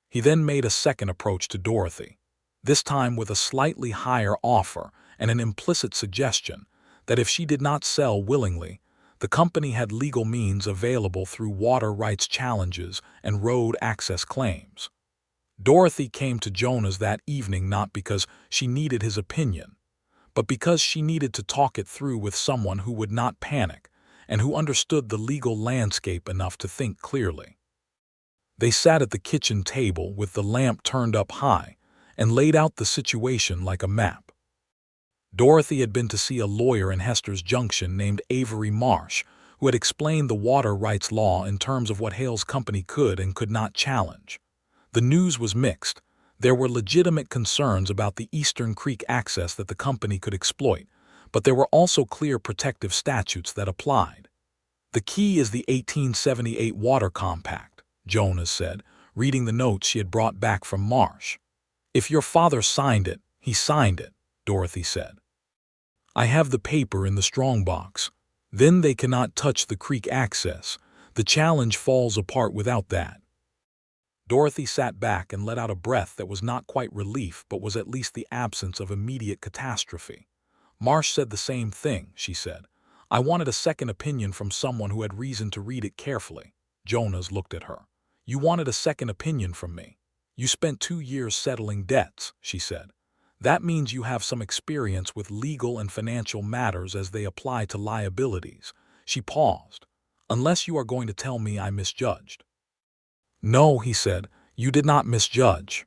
A: He then made a second approach to Dorothy, this time with a slightly higher offer and an implicit suggestion that if she did not sell willingly, the company had legal means available through water rights challenges and road access claims. Dorothy came to Jonas that evening not because she needed his opinion, but because she needed to talk it through with someone who would not panic and who understood the legal landscape enough to think clearly. They sat at the kitchen table with the lamp turned up high and laid out the situation like a map. Dorothy had been to see a lawyer in Hester's Junction named Avery Marsh, who had explained the water rights law in terms of what Hale's company could and could not challenge. The news was mixed. There were legitimate concerns about the Eastern Creek access that the company could exploit, but there were also clear protective statutes that applied. "The key is the 1878 Water Compact," Jonas said, reading the notes she had brought back from Marsh. "If your father signed it, he signed it," Dorothy said. "I have the paper in the strongbox. Then they cannot touch the creek access. The challenge falls apart without that." Dorothy sat back and let out a breath that was not quite relief but was at least the absence of immediate catastrophe. "Marsh said the same thing," she said. "I wanted a second opinion from someone who had reason to read it carefully." Jonas looked at her. "You wanted a second opinion from me. You spent 2 years settling debts," she said. "That means you have some experience with legal and financial matters as they apply to liabilities." She paused. "Unless you are going to tell me I misjudged." "No," he said, "you did not misjudge."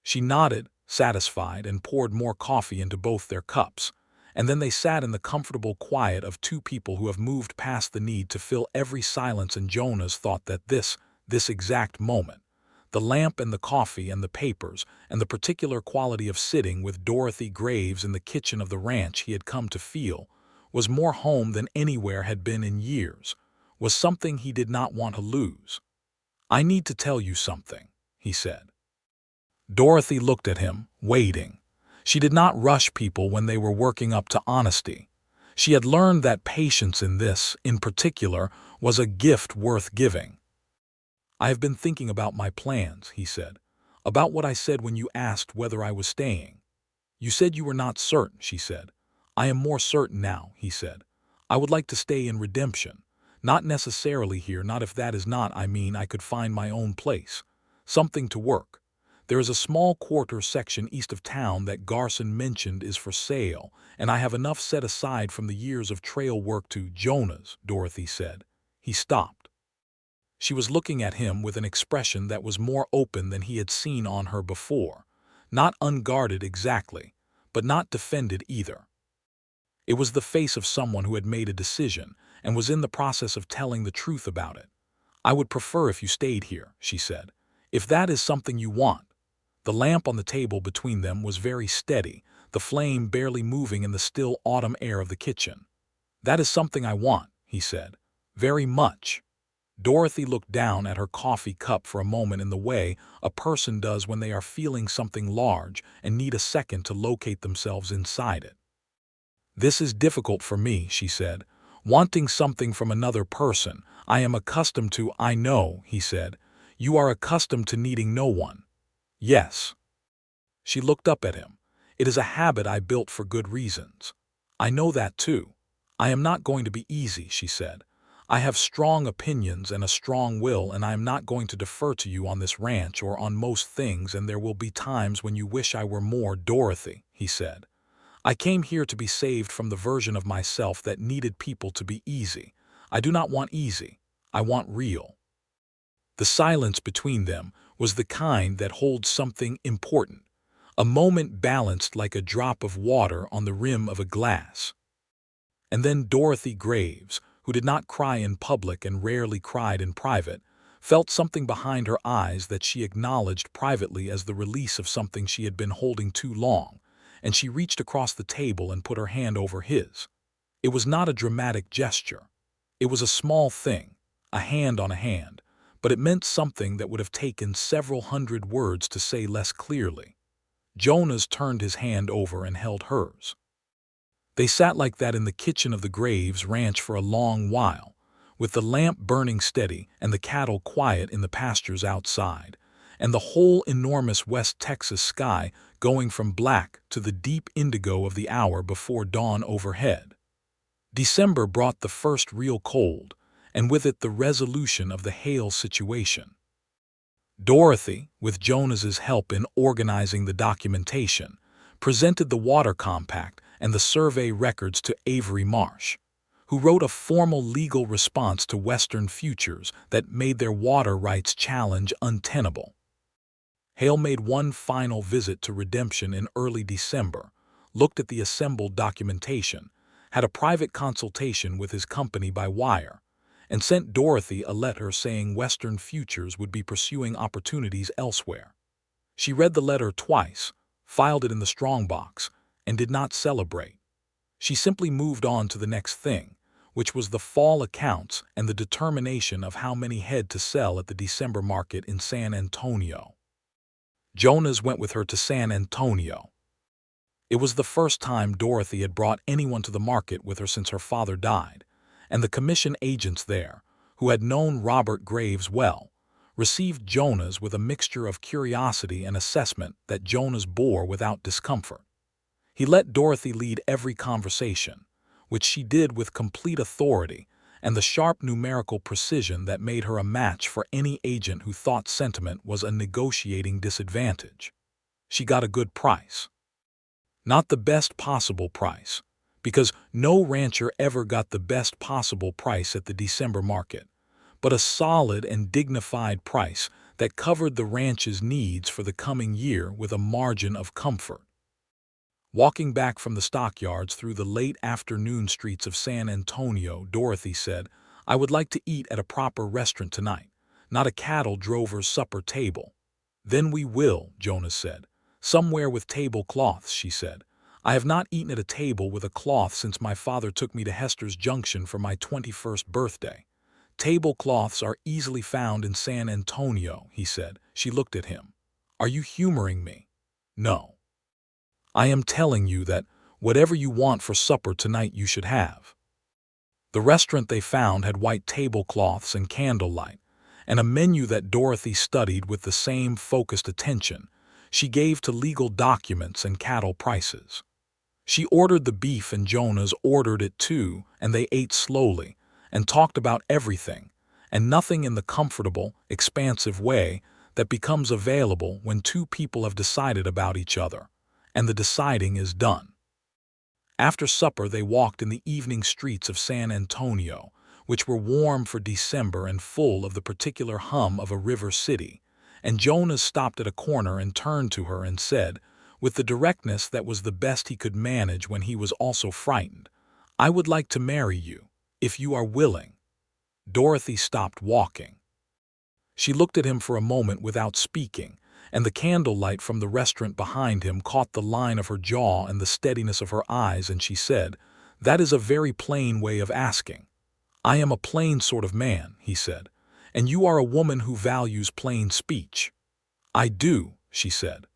A: She nodded, satisfied, and poured more coffee into both their cups, and then they sat in the comfortable quiet of two people who have moved past the need to fill every silence, and Jonas thought that this exact moment, the lamp and the coffee and the papers and the particular quality of sitting with Dorothy Graves in the kitchen of the ranch he had come to feel was more home than anywhere had been in years, was something he did not want to lose. "I need to tell you something," he said. Dorothy looked at him, waiting. She did not rush people when they were working up to honesty. She had learned that patience in this, in particular, was a gift worth giving. "I have been thinking about my plans," he said. "About what I said when you asked whether I was staying." "You said you were not certain," she said. "I am more certain now," he said. "I would like to stay in Redemption. Not necessarily here, not if that is not, I mean I could find my own place. Something to work. There is a small quarter section east of town that Garson mentioned is for sale, and I have enough set aside from the years of trail work to—" "Jonas," Dorothy said. He stopped. She was looking at him with an expression that was more open than he had seen on her before. Not unguarded exactly, but not defended either. It was the face of someone who had made a decision and was in the process of telling the truth about it. "I would prefer if you stayed here," she said. "If that is something you want." The lamp on the table between them was very steady, the flame barely moving in the still autumn air of the kitchen. "That is something I want," he said. "Very much." Dorothy looked down at her coffee cup for a moment in the way a person does when they are feeling something large and need a second to locate themselves inside it. "This is difficult for me," she said. "Wanting something from another person I am accustomed to." "I know," he said. "You are accustomed to needing no one." "Yes." She looked up at him. "It is a habit I built for good reasons." "I know that too." "I am not going to be easy," she said. "I have strong opinions and a strong will, and I am not going to defer to you on this ranch or on most things, and there will be times when you wish I were more." "Dorothy," he said. I came here to be saved from the version of myself that needed people to be easy. I do not want easy. I want real." The silence between them was the kind that holds something important, a moment balanced like a drop of water on the rim of a glass. And then Dorothy Graves, who did not cry in public and rarely cried in private, felt something behind her eyes that she acknowledged privately as the release of something she had been holding too long, and she reached across the table and put her hand over his. It was not a dramatic gesture. It was a small thing, a hand on a hand, but it meant something that would have taken several hundred words to say less clearly. Jonas turned his hand over and held hers. They sat like that in the kitchen of the Graves ranch for a long while, with the lamp burning steady and the cattle quiet in the pastures outside, and the whole enormous West Texas sky going from black to the deep indigo of the hour before dawn overhead. December brought the first real cold, and with it the resolution of the hail situation. Dorothy, with Jonas's help in organizing the documentation, presented the water compact and the survey records to Avery Marsh, who wrote a formal legal response to Western Futures that made their water rights challenge untenable. Hale made one final visit to Redemption in early December, looked at the assembled documentation, had a private consultation with his company by wire, and sent Dorothy a letter saying Western Futures would be pursuing opportunities elsewhere. She read the letter twice, filed it in the strongbox, and did not celebrate. She simply moved on to the next thing, which was the fall accounts and the determination of how many head to sell at the December market in San Antonio. Jonas went with her to San Antonio. It was the first time Dorothy had brought anyone to the market with her since her father died, and the commission agents there, who had known Robert Graves well, received Jonas with a mixture of curiosity and assessment that Jonas bore without discomfort. He let Dorothy lead every conversation, which she did with complete authority and the sharp numerical precision that made her a match for any agent who thought sentiment was a negotiating disadvantage. She got a good price. Not the best possible price, because no rancher ever got the best possible price at the December market, but a solid and dignified price that covered the ranch's needs for the coming year with a margin of comfort. Walking back from the stockyards through the late afternoon streets of San Antonio, Dorothy said, "I would like to eat at a proper restaurant tonight, not a cattle drover's supper table." "Then we will," Jonas said. "Somewhere with tablecloths," she said. "I have not eaten at a table with a cloth since my father took me to Hester's Junction for my 21st birthday. Tablecloths are easily found in San Antonio," he said. She looked at him. "Are you humoring me?" "No. I am telling you that whatever you want for supper tonight you should have." The restaurant they found had white tablecloths and candlelight, and a menu that Dorothy studied with the same focused attention she gave to legal documents and cattle prices. She ordered the beef and Jonas ordered it too, and they ate slowly and talked about everything and nothing in the comfortable, expansive way that becomes available when two people have decided about each other, and the deciding is done. After supper they walked in the evening streets of San Antonio, which were warm for December and full of the particular hum of a river city, and Jonas stopped at a corner and turned to her and said, with the directness that was the best he could manage when he was also frightened, "I would like to marry you, if you are willing." Dorothy stopped walking. She looked at him for a moment without speaking, and the candlelight from the restaurant behind him caught the line of her jaw and the steadiness of her eyes, and she said, "That is a very plain way of asking." "I am a plain sort of man," he said, "and you are a woman who values plain speech." "I do," she said.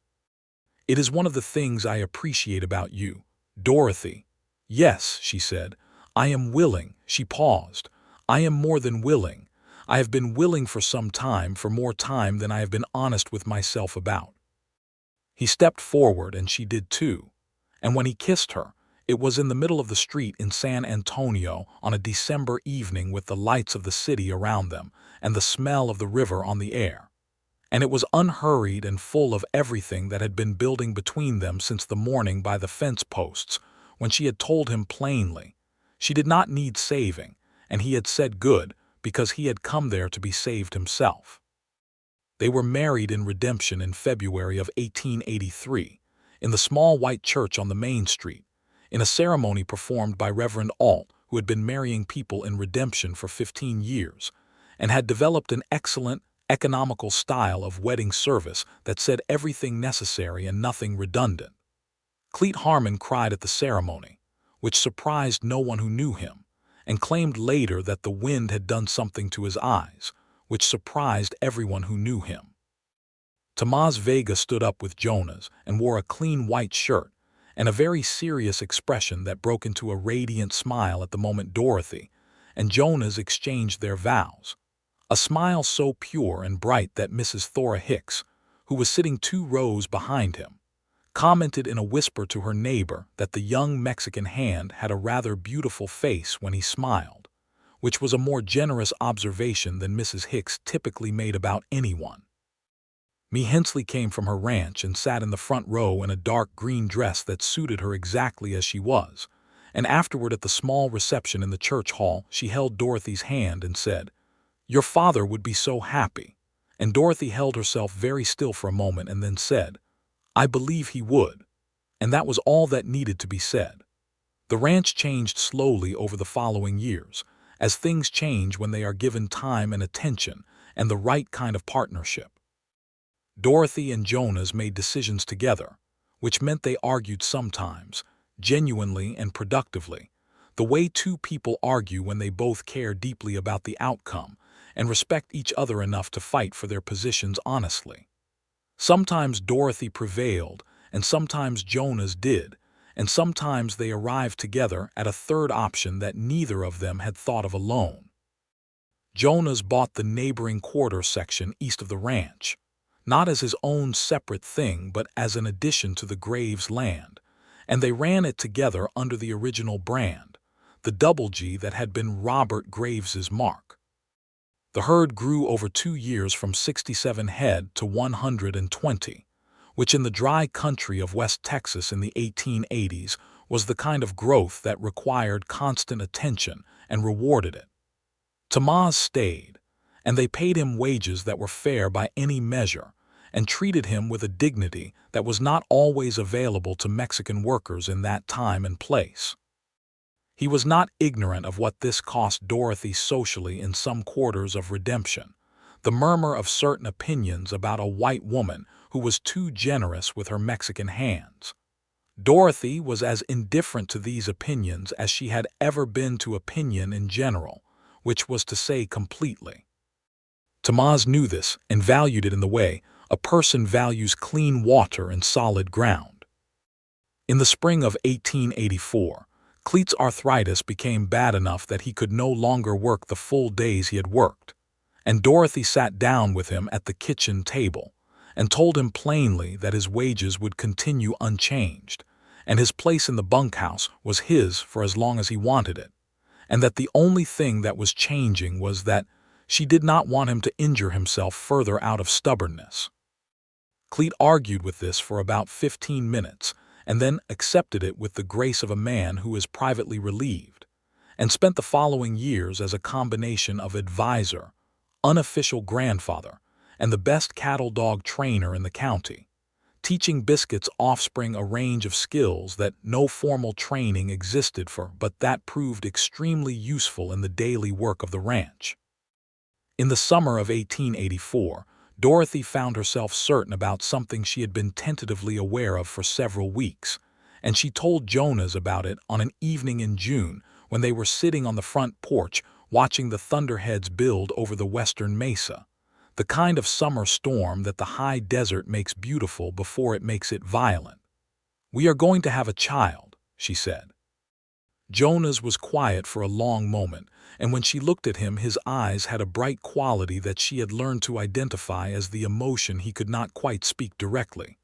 A: "It is one of the things I appreciate about you, Dorothy." "Yes," she said, "I am willing." She paused. "I am more than willing. I have been willing for some time, for more time than I have been honest with myself about." He stepped forward and she did too, and when he kissed her, it was in the middle of the street in San Antonio on a December evening with the lights of the city around them and the smell of the river on the air. and it was unhurried and full of everything that had been building between them since the morning by the fence posts, when she had told him plainly she did not need saving, and he had said good, because he had come there to be saved himself. They were married in redemption in February of 1883, in the small white church on the main street, in a ceremony performed by Reverend Alt, who had been marrying people in redemption for 15 years, and had developed an excellent, economical style of wedding service that said everything necessary and nothing redundant. Cleet Harmon cried at the ceremony, which surprised no one who knew him, and claimed later that the wind had done something to his eyes, which surprised everyone who knew him. Tomás Vega stood up with Jonas and wore a clean white shirt and a very serious expression that broke into a radiant smile at the moment Dorothy and Jonas exchanged their vows, a smile so pure and bright that Mrs. Thora Hicks, who was sitting 2 rows behind him, commented in a whisper to her neighbor that the young Mexican hand had a rather beautiful face when he smiled, which was a more generous observation than Mrs. Hicks typically made about anyone. Mee Hensley came from her ranch and sat in the front row in a dark green dress that suited her exactly as she was, and afterward at the small reception in the church hall she held Dorothy's hand and said, "Your father would be so happy," and Dorothy held herself very still for a moment and then said, "I believe he would," and that was all that needed to be said. The ranch changed slowly over the following years, as things change when they are given time and attention and the right kind of partnership. Dorothy and Jonas made decisions together, which meant they argued sometimes, genuinely and productively, the way 2 people argue when they both care deeply about the outcome and respect each other enough to fight for their positions honestly. Sometimes Dorothy prevailed, and sometimes Jonas did, and sometimes they arrived together at a third option that neither of them had thought of alone. Jonas bought the neighboring quarter section east of the ranch, not as his own separate thing but as an addition to the Graves land, and they ran it together under the original brand, the double G that had been Robert Graves's mark. The herd grew over 2 years from 67 head to 120, which in the dry country of West Texas in the 1880s was the kind of growth that required constant attention and rewarded it. Tomás stayed, and they paid him wages that were fair by any measure, and treated him with a dignity that was not always available to Mexican workers in that time and place. He was not ignorant of what this cost Dorothy socially in some quarters of redemption, the murmur of certain opinions about a white woman who was too generous with her Mexican hands. Dorothy was as indifferent to these opinions as she had ever been to opinion in general, which was to say completely. Tomás knew this and valued it in the way a person values clean water and solid ground. In the spring of 1884, Cleet's arthritis became bad enough that he could no longer work the full days he had worked, and Dorothy sat down with him at the kitchen table and told him plainly that his wages would continue unchanged, and his place in the bunkhouse was his for as long as he wanted it, and that the only thing that was changing was that she did not want him to injure himself further out of stubbornness. Cleet argued with this for about 15 minutes, and then accepted it with the grace of a man who is privately relieved, and spent the following years as a combination of advisor, unofficial grandfather, and the best cattle dog trainer in the county, teaching Biscuit's offspring a range of skills that no formal training existed for but that proved extremely useful in the daily work of the ranch. In the summer of 1884, Dorothy found herself certain about something she had been tentatively aware of for several weeks, and she told Jonas about it on an evening in June when they were sitting on the front porch watching the thunderheads build over the western mesa, the kind of summer storm that the high desert makes beautiful before it makes it violent. "We are going to have a child," she said. Jonas was quiet for a long moment, and when she looked at him his eyes had a bright quality that she had learned to identify as the emotion he could not quite speak directly.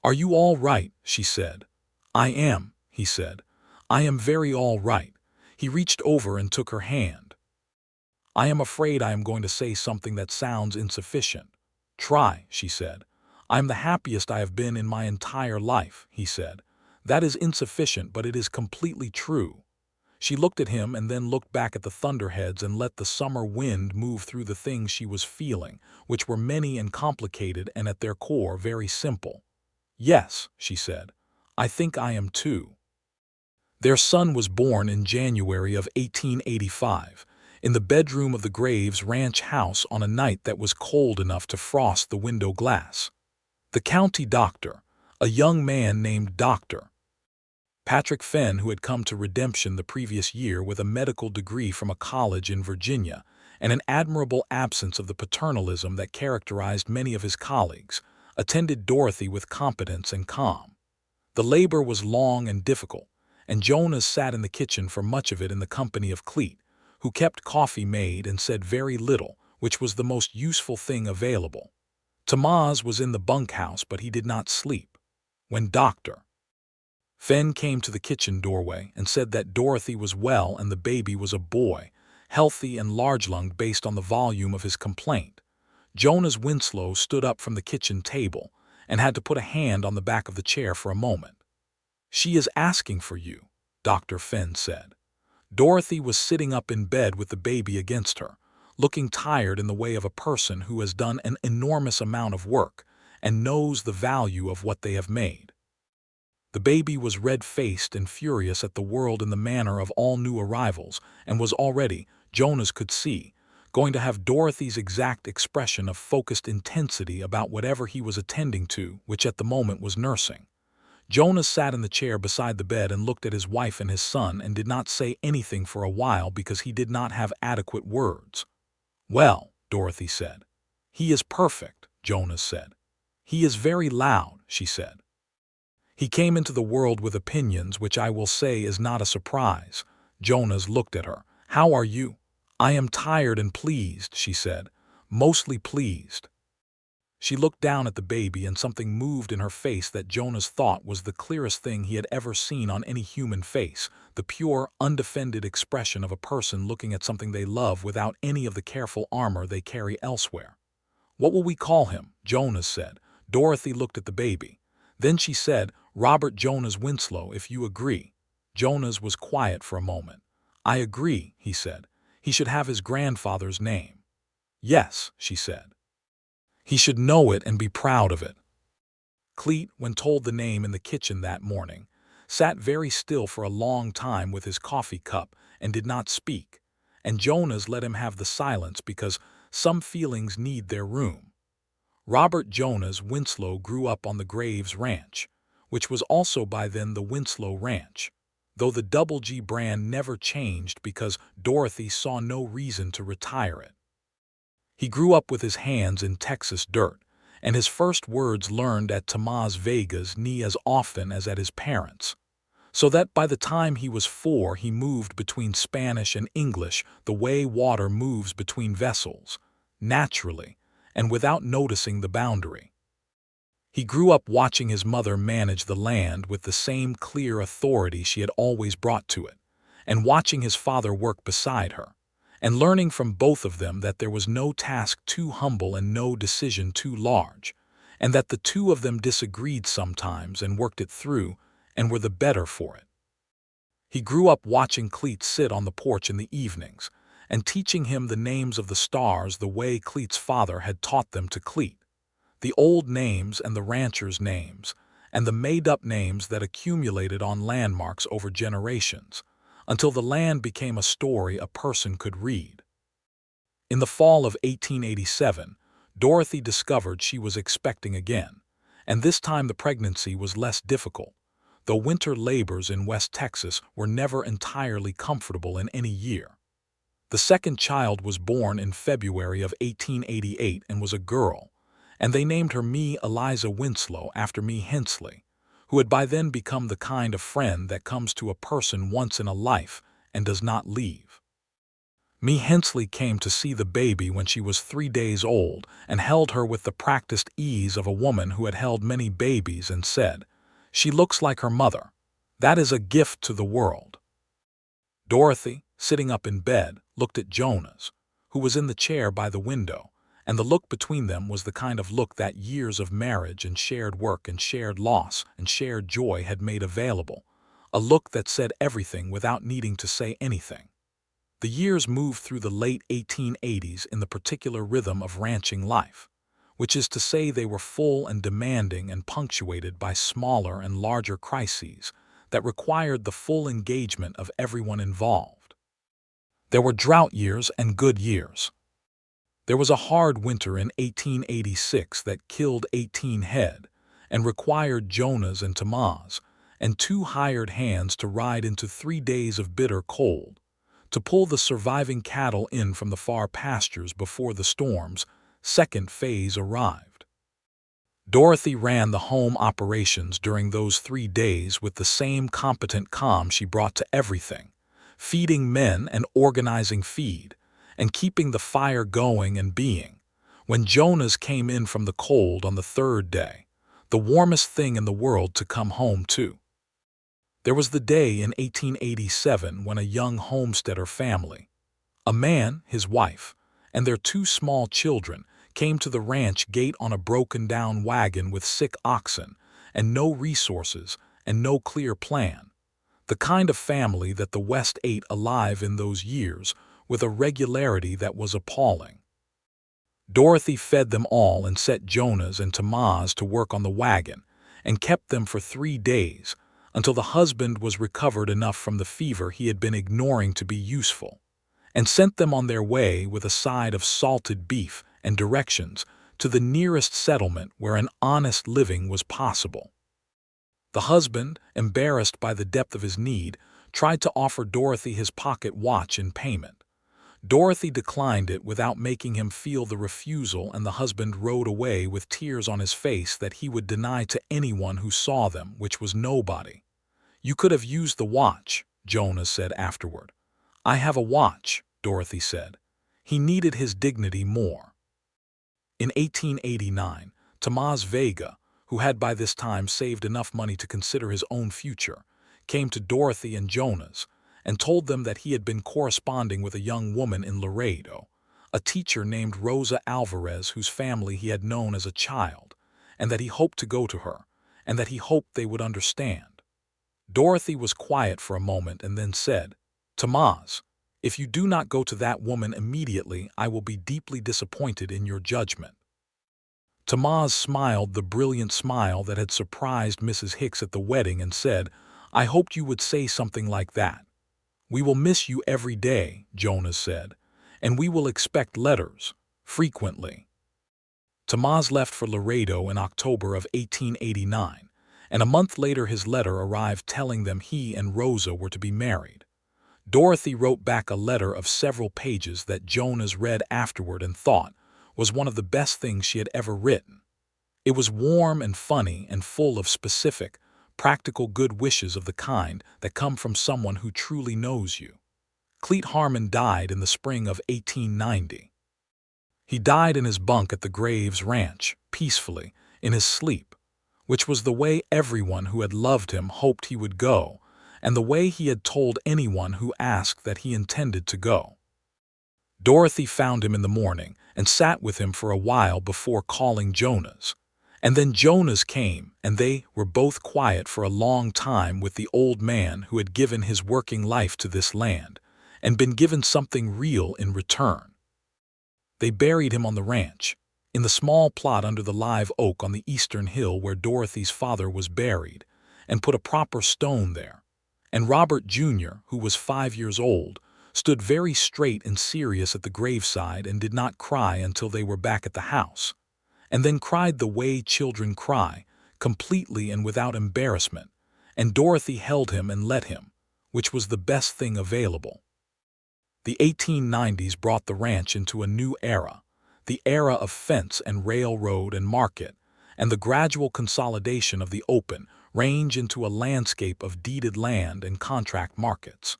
A: "Are you all right?" she said. "I am," he said. "I am very all right." He reached over and took her hand. "I am afraid I am going to say something that sounds insufficient." "Try," she said. "I am the happiest I have been in my entire life," he said. "That is insufficient, but it is completely true." She looked at him and then looked back at the thunderheads and let the summer wind move through the things she was feeling, which were many and complicated and at their core very simple. "Yes," she said, "I think I am too." Their son was born in January of 1885, in the bedroom of the Graves ranch house on a night that was cold enough to frost the window glass. The county doctor, a young man named Dr. Patrick Fenn, who had come to Redemption the previous year with a medical degree from a college in Virginia, and an admirable absence of the paternalism that characterized many of his colleagues, attended Dorothy with competence and calm. The labor was long and difficult, and Jonas sat in the kitchen for much of it in the company of Cleet, who kept coffee made and said very little, which was the most useful thing available. Tamaz was in the bunkhouse, but he did not sleep. When Dr. Fenn came to the kitchen doorway and said that Dorothy was well and the baby was a boy, healthy and large-lunged based on the volume of his complaint, Jonas Winslow stood up from the kitchen table and had to put a hand on the back of the chair for a moment. "She is asking for you," Dr. Fenn said. Dorothy was sitting up in bed with the baby against her, looking tired in the way of a person who has done an enormous amount of work and knows the value of what they have made. The baby was red-faced and furious at the world in the manner of all new arrivals and was already, Jonas could see, going to have Dorothy's exact expression of focused intensity about whatever he was attending to, which at the moment was nursing. Jonas sat in the chair beside the bed and looked at his wife and his son and did not say anything for a while because he did not have adequate words. "Well," Dorothy said. "He is perfect," Jonas said. "He is very loud," she said. "He came into the world with opinions, which I will say is not a surprise." Jonas looked at her. "How are you?" "I am tired and pleased," she said. "Mostly pleased." She looked down at the baby and something moved in her face that Jonas thought was the clearest thing he had ever seen on any human face, the pure, undefended expression of a person looking at something they love without any of the careful armor they carry elsewhere. "What will we call him?" Jonas said. Dorothy looked at the baby. Then she said, "Robert Jonas Winslow, if you agree." Jonas was quiet for a moment. "I agree," he said. "He should have his grandfather's name." "Yes," she said. "He should know it and be proud of it." Cleet, when told the name in the kitchen that morning, sat very still for a long time with his coffee cup and did not speak, and Jonas let him have the silence because some feelings need their room. Robert Jonas Winslow grew up on the Graves Ranch, which was also by then the Winslow Ranch, though the Double G brand never changed because Dorothy saw no reason to retire it. He grew up with his hands in Texas dirt, and his first words learned at Tomás Vega's knee as often as at his parents', so that by the time he was 4 he moved between Spanish and English the way water moves between vessels, naturally, and without noticing the boundary. He grew up watching his mother manage the land with the same clear authority she had always brought to it, and watching his father work beside her, and learning from both of them that there was no task too humble and no decision too large, and that the two of them disagreed sometimes and worked it through and were the better for it. He grew up watching Cleet sit on the porch in the evenings and teaching him the names of the stars the way Cleet's father had taught them to Cleet, the old names and the ranchers' names, and the made-up names that accumulated on landmarks over generations, until the land became a story a person could read. In the fall of 1887, Dorothy discovered she was expecting again, and this time the pregnancy was less difficult, though winter labors in West Texas were never entirely comfortable in any year. The second child was born in February of 1888 and was a girl, and they named her Me Eliza Winslow after Me Hensley, who had by then become the kind of friend that comes to a person once in a life and does not leave. Me Hensley came to see the baby when she was 3 days old and held her with the practiced ease of a woman who had held many babies and said, "She looks like her mother. That is a gift to the world." Dorothy, sitting up in bed, looked at Jonas, who was in the chair by the window, and the look between them was the kind of look that years of marriage and shared work and shared loss and shared joy had made available, a look that said everything without needing to say anything. The years moved through the late 1880s in the particular rhythm of ranching life, which is to say they were full and demanding and punctuated by smaller and larger crises that required the full engagement of everyone involved. There were drought years and good years. There was a hard winter in 1886 that killed 18 head and required Jonas and Tamaz and 2 hired hands to ride into 3 days of bitter cold, to pull the surviving cattle in from the far pastures before the storm's second phase arrived. Dorothy ran the home operations during those 3 days with the same competent calm she brought to everything, feeding men and organizing feed, and keeping the fire going and being, when Jonas came in from the cold on the 3rd day, the warmest thing in the world to come home to. There was the day in 1887 when a young homesteader family, a man, his wife, and their 2 small children came to the ranch gate on a broken-down wagon with sick oxen and no resources and no clear plan, the kind of family that the West ate alive in those years with a regularity that was appalling. Dorothy fed them all and set Jonas and Tamaz to work on the wagon and kept them for 3 days until the husband was recovered enough from the fever he had been ignoring to be useful, and sent them on their way with a side of salted beef and directions to the nearest settlement where an honest living was possible. The husband, embarrassed by the depth of his need, tried to offer Dorothy his pocket watch in payment. Dorothy declined it without making him feel the refusal, and the husband rode away with tears on his face that he would deny to anyone who saw them, which was nobody. "You could have used the watch," Jonas said afterward. "I have a watch," Dorothy said. He needed his dignity more. In 1889, Tomás Vega, who had by this time saved enough money to consider his own future, came to Dorothy and Jonas and told them that he had been corresponding with a young woman in Laredo, a teacher named Rosa Alvarez whose family he had known as a child, and that he hoped to go to her, and that he hoped they would understand. Dorothy was quiet for a moment and then said, "Tamaz, if you do not go to that woman immediately, I will be deeply disappointed in your judgment." Tamaz smiled the brilliant smile that had surprised Mrs. Hicks at the wedding and said, "I hoped you would say something like that." "We will miss you every day," Jonas said, "and we will expect letters, frequently." Tamaz left for Laredo in October of 1889, and a month later his letter arrived telling them he and Rosa were to be married. Dorothy wrote back a letter of several pages that Jonas read afterward and thought was one of the best things she had ever written. It was warm and funny and full of specific, practical good wishes of the kind that come from someone who truly knows you. Clete Harmon died in the spring of 1890. He died in his bunk at the Graves Ranch, peacefully, in his sleep, which was the way everyone who had loved him hoped he would go, and the way he had told anyone who asked that he intended to go. Dorothy found him in the morning and sat with him for a while before calling Jonas. And then Jonas came, and they were both quiet for a long time with the old man who had given his working life to this land, and been given something real in return. They buried him on the ranch, in the small plot under the live oak on the eastern hill where Dorothy's father was buried, and put a proper stone there. And Robert Jr., who was 5 years old, stood very straight and serious at the graveside and did not cry until they were back at the house, and then cried the way children cry, completely and without embarrassment, and Dorothy held him and let him, which was the best thing available. The 1890s brought the ranch into a new era, the era of fence and railroad and market, and the gradual consolidation of the open range into a landscape of deeded land and contract markets.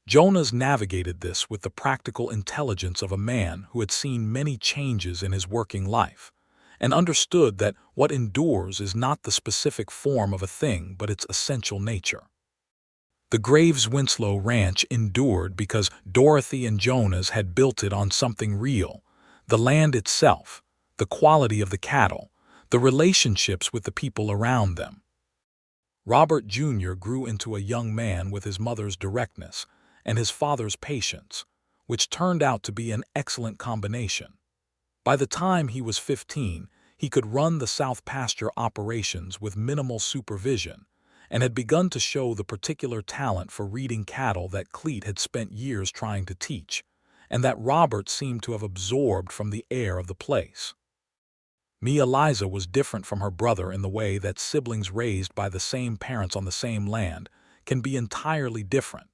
A: Jonas navigated this with the practical intelligence of a man who had seen many changes in his working life, and understood that what endures is not the specific form of a thing but its essential nature. The Graves Winslow Ranch endured because Dorothy and Jonas had built it on something real, The land itself, the quality of the cattle, the relationships with the people around them. Robert Jr. grew into a young man with his mother's directness and his father's patience, which turned out to be an excellent combination. By the time he was 15, he could run the South pasture operations with minimal supervision and had begun to show the particular talent for reading cattle that Cleet had spent years trying to teach, and that Robert seemed to have absorbed from the air of the place. Eliza was different from her brother in the way that siblings raised by the same parents on the same land can be entirely different,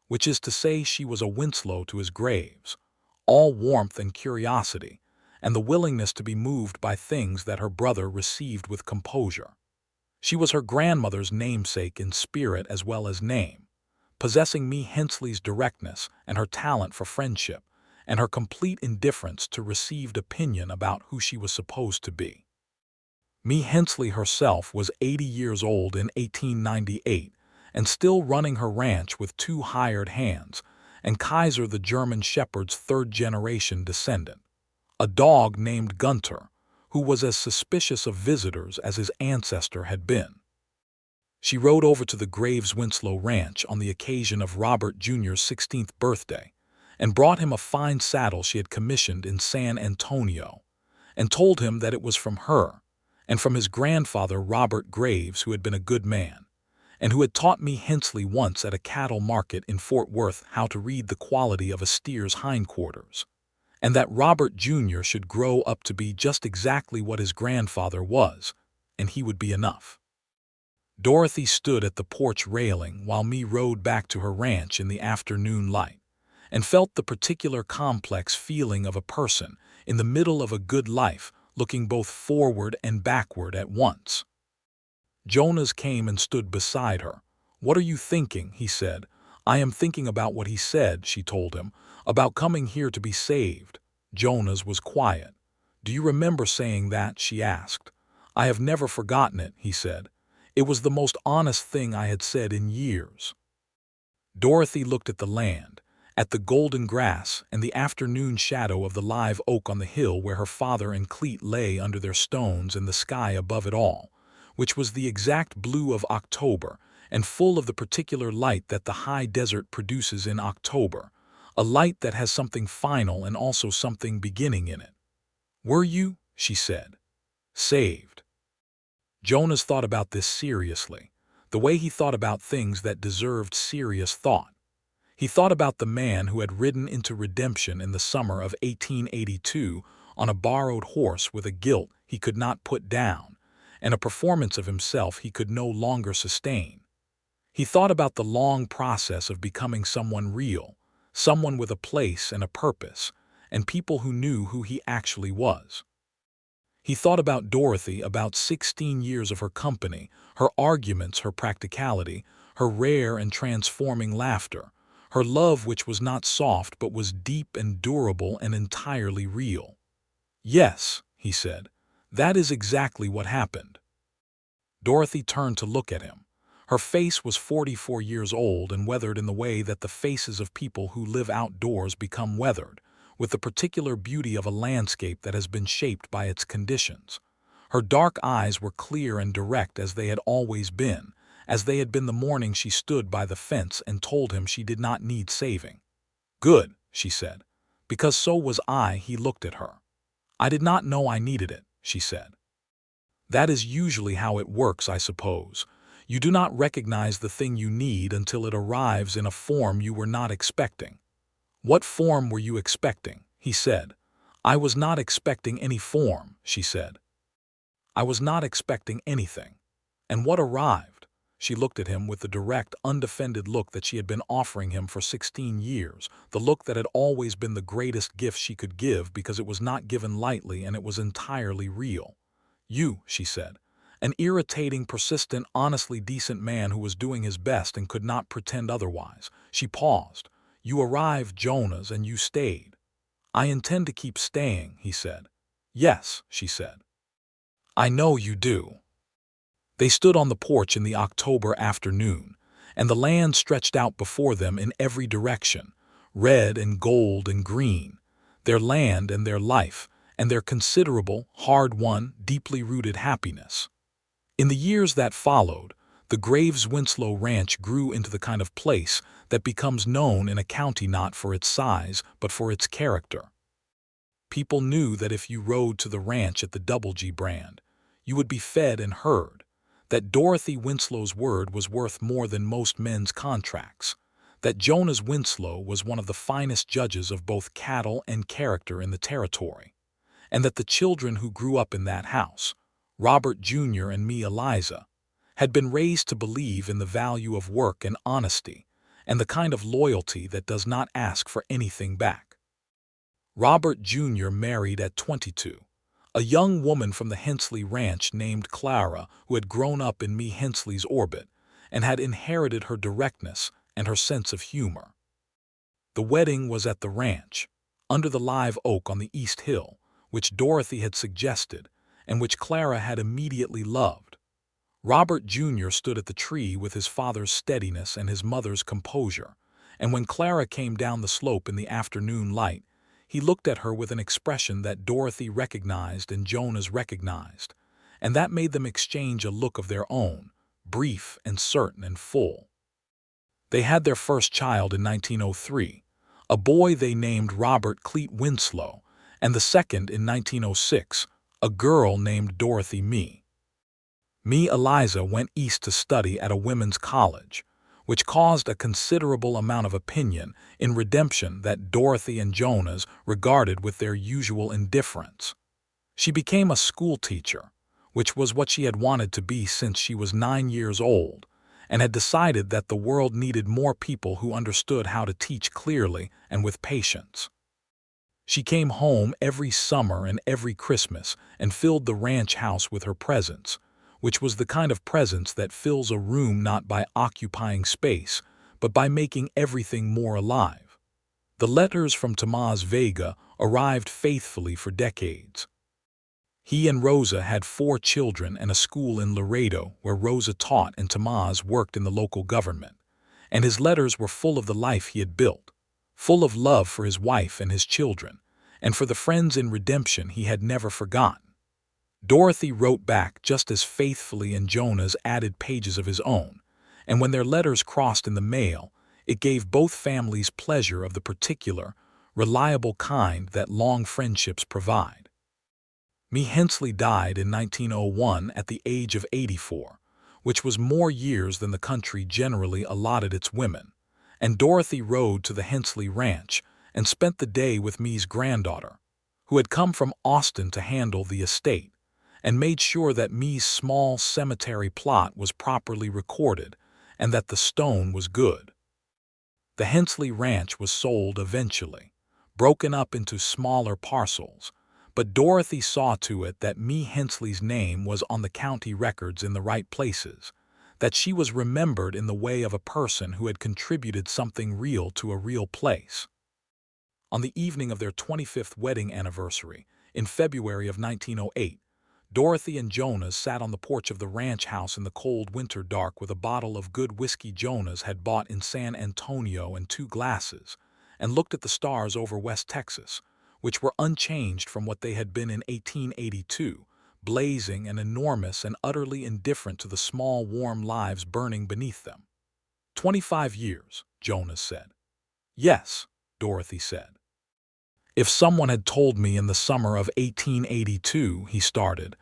A: which is to say she was a Winslow to his Graves, all warmth and curiosity, and the willingness to be moved by things that her brother received with composure. She was her grandmother's namesake in spirit as well as name, possessing Hensley's directness and her talent for friendship, and her complete indifference to received opinion about who she was supposed to be. Hensley herself was 80 years old in 1898 and still running her ranch with 2 hired hands, and Kaiser the German shepherd's 3rd-generation descendant, a dog named Gunter, who was as suspicious of visitors as his ancestor had been. She rode over to the Graves Winslow ranch on the occasion of Robert Jr.'s 16th birthday, and brought him a fine saddle she had commissioned in San Antonio, and told him that it was from her, and from his grandfather Robert Graves, who had been a good man, and who had taught Hensley once at a cattle market in Fort Worth how to read the quality of a steer's hindquarters, and that Robert Jr. should grow up to be just exactly what his grandfather was, and he would be enough. Dorothy stood at the porch railing while rode back to her ranch in the afternoon light, and felt the particular complex feeling of a person in the middle of a good life looking both forward and backward at once. Jonas came and stood beside her. "What are you thinking?" he said. "I am thinking about what he said," she told him, "about coming here to be saved." Jonas was quiet. "Do you remember saying that?" she asked. "I have never forgotten it," he said. "It was the most honest thing I had said in years." Dorothy looked at the land, at the golden grass and the afternoon shadow of the live oak on the hill where her father and Cleet lay under their stones, and the sky above it all, which was the exact blue of October and full of the particular light that the high desert produces in October, a light that has something final and also something beginning in it. "Were you," she said, "saved?" Jonas thought about this seriously, the way he thought about things that deserved serious thought. He thought about the man who had ridden into redemption in the summer of 1882 on a borrowed horse with a guilt he could not put down, and a performance of himself he could no longer sustain. He thought about the long process of becoming someone real, someone with a place and a purpose, and people who knew who he actually was. He thought about Dorothy, about 16 years of her company, her arguments, her practicality, her rare and transforming laughter, her love which was not soft but was deep and durable and entirely real. "Yes," he said, "that is exactly what happened." Dorothy turned to look at him. Her face was 44 years old and weathered in the way that the faces of people who live outdoors become weathered, with the particular beauty of a landscape that has been shaped by its conditions. Her dark eyes were clear and direct as they had always been, as they had been the morning she stood by the fence and told him she did not need saving. "Good," she said, "because so was I." He looked at her. "I did not know I needed it," she said. "That is usually how it works, I suppose. You do not recognize the thing you need until it arrives in a form you were not expecting." "What form were you expecting?" he said. "I was not expecting any form," she said. "I was not expecting anything." "And what arrived?" She looked at him with the direct, undefended look that she had been offering him for 16 years, the look that had always been the greatest gift she could give because it was not given lightly and it was entirely real. "You," she said, "an irritating, persistent, honestly decent man who was doing his best and could not pretend otherwise." She paused. "You arrived, Jonas, and you stayed." "I intend to keep staying," he said. "Yes," she said. "I know you do." They stood on the porch in the October afternoon, and the land stretched out before them in every direction, red and gold and green. their land and their life, and their considerable, hard-won, deeply rooted happiness. In the years that followed, the Graves Winslow Ranch grew into the kind of place that becomes known in a county not for its size, but for its character. People knew that if you rode to the ranch at the Double G brand, you would be fed and heard, that Dorothy Winslow's word was worth more than most men's contracts, that Jonas Winslow was one of the finest judges of both cattle and character in the territory, and that the children who grew up in that house, Robert Jr. and me Eliza, had been raised to believe in the value of work and honesty, and the kind of loyalty that does not ask for anything back. Robert Jr. married at 22, a young woman from the Hensley Ranch named Clara, who had grown up in me Hensley's orbit and had inherited her directness and her sense of humor. The wedding was at the ranch, under the live oak on the East Hill, which Dorothy had suggested and which Clara had immediately loved. Robert Jr. stood at the tree with his father's steadiness and his mother's composure, and when Clara came down the slope in the afternoon light, he looked at her with an expression that Dorothy recognized and Jonas recognized, and that made them exchange a look of their own, brief and certain and full. They had their first child in 1903, a boy they named Robert Cleet Winslow, and the second in 1906, a girl named Dorothy Me. Me Eliza went east to study at a women's college, which caused a considerable amount of opinion in redemption that Dorothy and Jonas regarded with their usual indifference. She became a school teacher, which was what she had wanted to be since she was 9 years old, and had decided that the world needed more people who understood how to teach clearly and with patience. She came home every summer and every Christmas and filled the ranch house with her presence, which was the kind of presence that fills a room not by occupying space, but by making everything more alive. The letters from Tomás Vega arrived faithfully for decades. He and Rosa had 4 children and a school in Laredo where Rosa taught and Tomás worked in the local government, and his letters were full of the life he had built, full of love for his wife and his children, and for the friends in redemption he had never forgotten. Dorothy wrote back just as faithfully, and Jonas added pages of his own, and when their letters crossed in the mail, it gave both families pleasure of the particular, reliable kind that long friendships provide. Me Hensley died in 1901 at the age of 84, which was more years than the country generally allotted its women, and Dorothy rode to the Hensley Ranch and spent the day with Me's granddaughter, who had come from Austin to handle the estate, and made sure that Me's small cemetery plot was properly recorded and that the stone was good. The Hensley Ranch was sold eventually, broken up into smaller parcels, but Dorothy saw to it that Me Hensley's name was on the county records in the right places, that she was remembered in the way of a person who had contributed something real to a real place. On the evening of their 25th wedding anniversary, in February of 1908, Dorothy and Jonas sat on the porch of the ranch house in the cold winter dark with a bottle of good whiskey Jonas had bought in San Antonio and 2 glasses, and looked at the stars over West Texas, which were unchanged from what they had been in 1882, blazing and enormous and utterly indifferent to the small warm lives burning beneath them. 25 years, Jonas said. Yes, Dorothy said. If someone had told me in the summer of 1882, he started.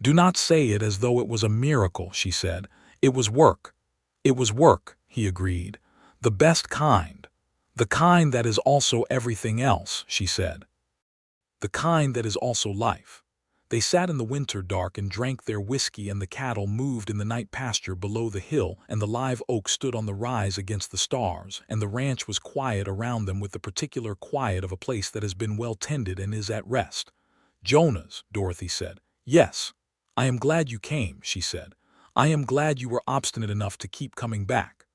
A: Do not say it as though it was a miracle, she said. It was work. It was work, he agreed. The best kind. The kind that is also everything else, she said. The kind that is also life. They sat in the winter dark and drank their whiskey, and the cattle moved in the night pasture below the hill, and the live oak stood on the rise against the stars, and the ranch was quiet around them with the particular quiet of a place that has been well tended and is at rest. Jonas, Dorothy said. Yes. I am glad you came, she said. I am glad you were obstinate enough to keep coming back.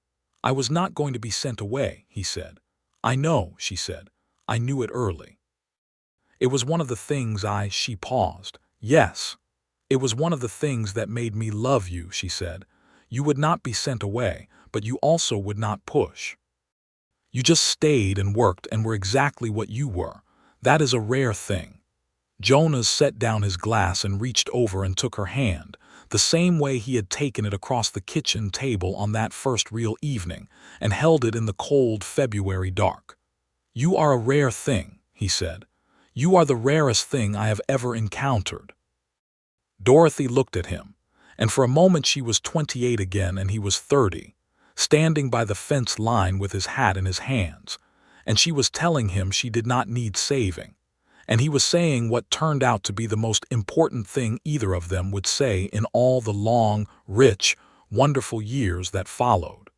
A: I was not going to be sent away, he said. I know, she said. I knew it early. It was one of the things she paused. Yes, it was one of the things that made me love you, she said. You would not be sent away, but you also would not push. You just stayed and worked and were exactly what you were, That is a rare thing. Jonas set down his glass and reached over and took her hand, the same way he had taken it across the kitchen table on that first real evening, and held it in the cold February dark. "You are a rare thing," he said. "You are the rarest thing I have ever encountered." Dorothy looked at him, and for a moment she was 28 again and he was 30, standing by the fence line with his hat in his hands, and she was telling him she did not need saving, and he was saying what turned out to be the most important thing either of them would say in all the long, rich, wonderful years that followed.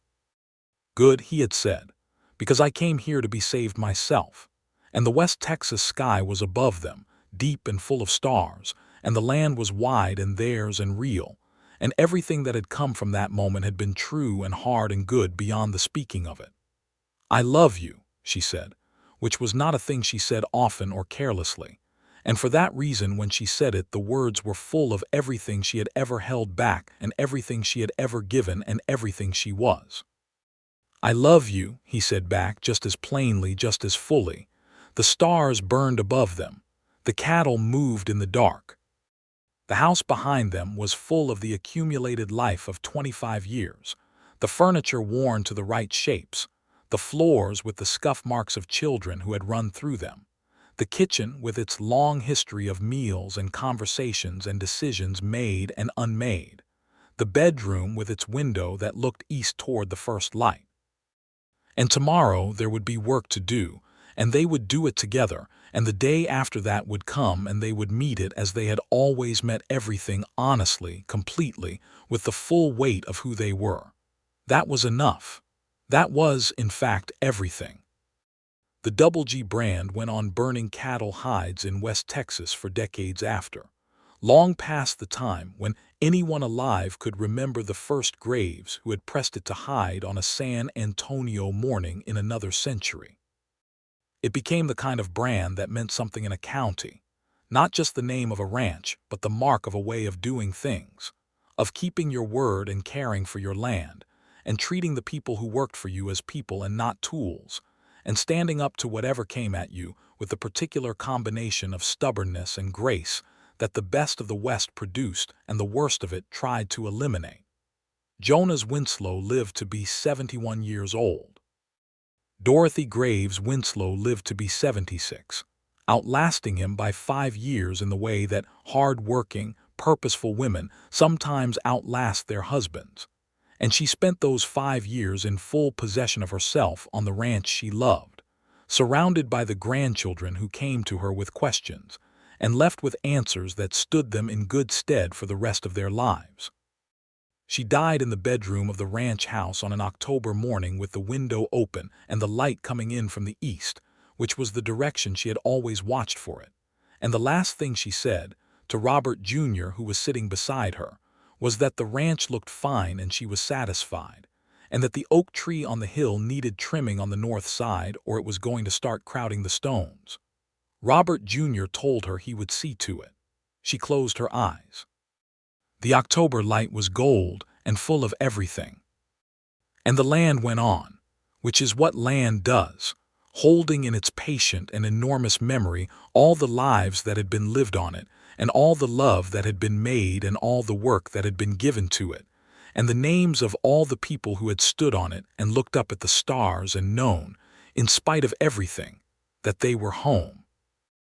A: "Good," he had said, "because I came here to be saved myself." And the West Texas sky was above them, deep and full of stars, and the land was wide and theirs and real, and everything that had come from that moment had been true and hard and good beyond the speaking of it. "I love you," she said, which was not a thing she said often or carelessly, and for that reason when she said it the words were full of everything she had ever held back and everything she had ever given and everything she was. "I love you," he said back just as plainly, just as fully. The stars burned above them. The cattle moved in the dark. The house behind them was full of the accumulated life of 25 years, the furniture worn to the right shapes, the floors with the scuff marks of children who had run through them, the kitchen with its long history of meals and conversations and decisions made and unmade, the bedroom with its window that looked east toward the first light. And tomorrow there would be work to do, and they would do it together, and the day after that would come and they would meet it as they had always met everything honestly, completely, with the full weight of who they were. That was enough. That was, in fact, everything. The Double G brand went on burning cattle hides in West Texas for decades after, long past the time when anyone alive could remember the first graves who had pressed it to hide on a San Antonio morning in another century. It became the kind of brand that meant something in a county, not just the name of a ranch, but the mark of a way of doing things, of keeping your word and caring for your land, and treating the people who worked for you as people and not tools, and standing up to whatever came at you with the particular combination of stubbornness and grace that the best of the West produced and the worst of it tried to eliminate. Jonas Winslow lived to be 71 years old. Dorothy Graves Winslow lived to be 76, outlasting him by 5 years in the way that hard-working, purposeful women sometimes outlast their husbands. And she spent those 5 years in full possession of herself on the ranch she loved, surrounded by the grandchildren who came to her with questions, and left with answers that stood them in good stead for the rest of their lives. She died in the bedroom of the ranch house on an October morning with the window open and the light coming in from the east, which was the direction she had always watched for it. And the last thing she said, to Robert Jr., who was sitting beside her, was that the ranch looked fine and she was satisfied, and that the oak tree on the hill needed trimming on the north side or it was going to start crowding the stones. Robert Jr. told her he would see to it. She closed her eyes. The October light was gold and full of everything. And the land went on, which is what land does, holding in its patient and enormous memory all the lives that had been lived on it, and all the love that had been made and all the work that had been given to it, and the names of all the people who had stood on it and looked up at the stars and known, in spite of everything, that they were home.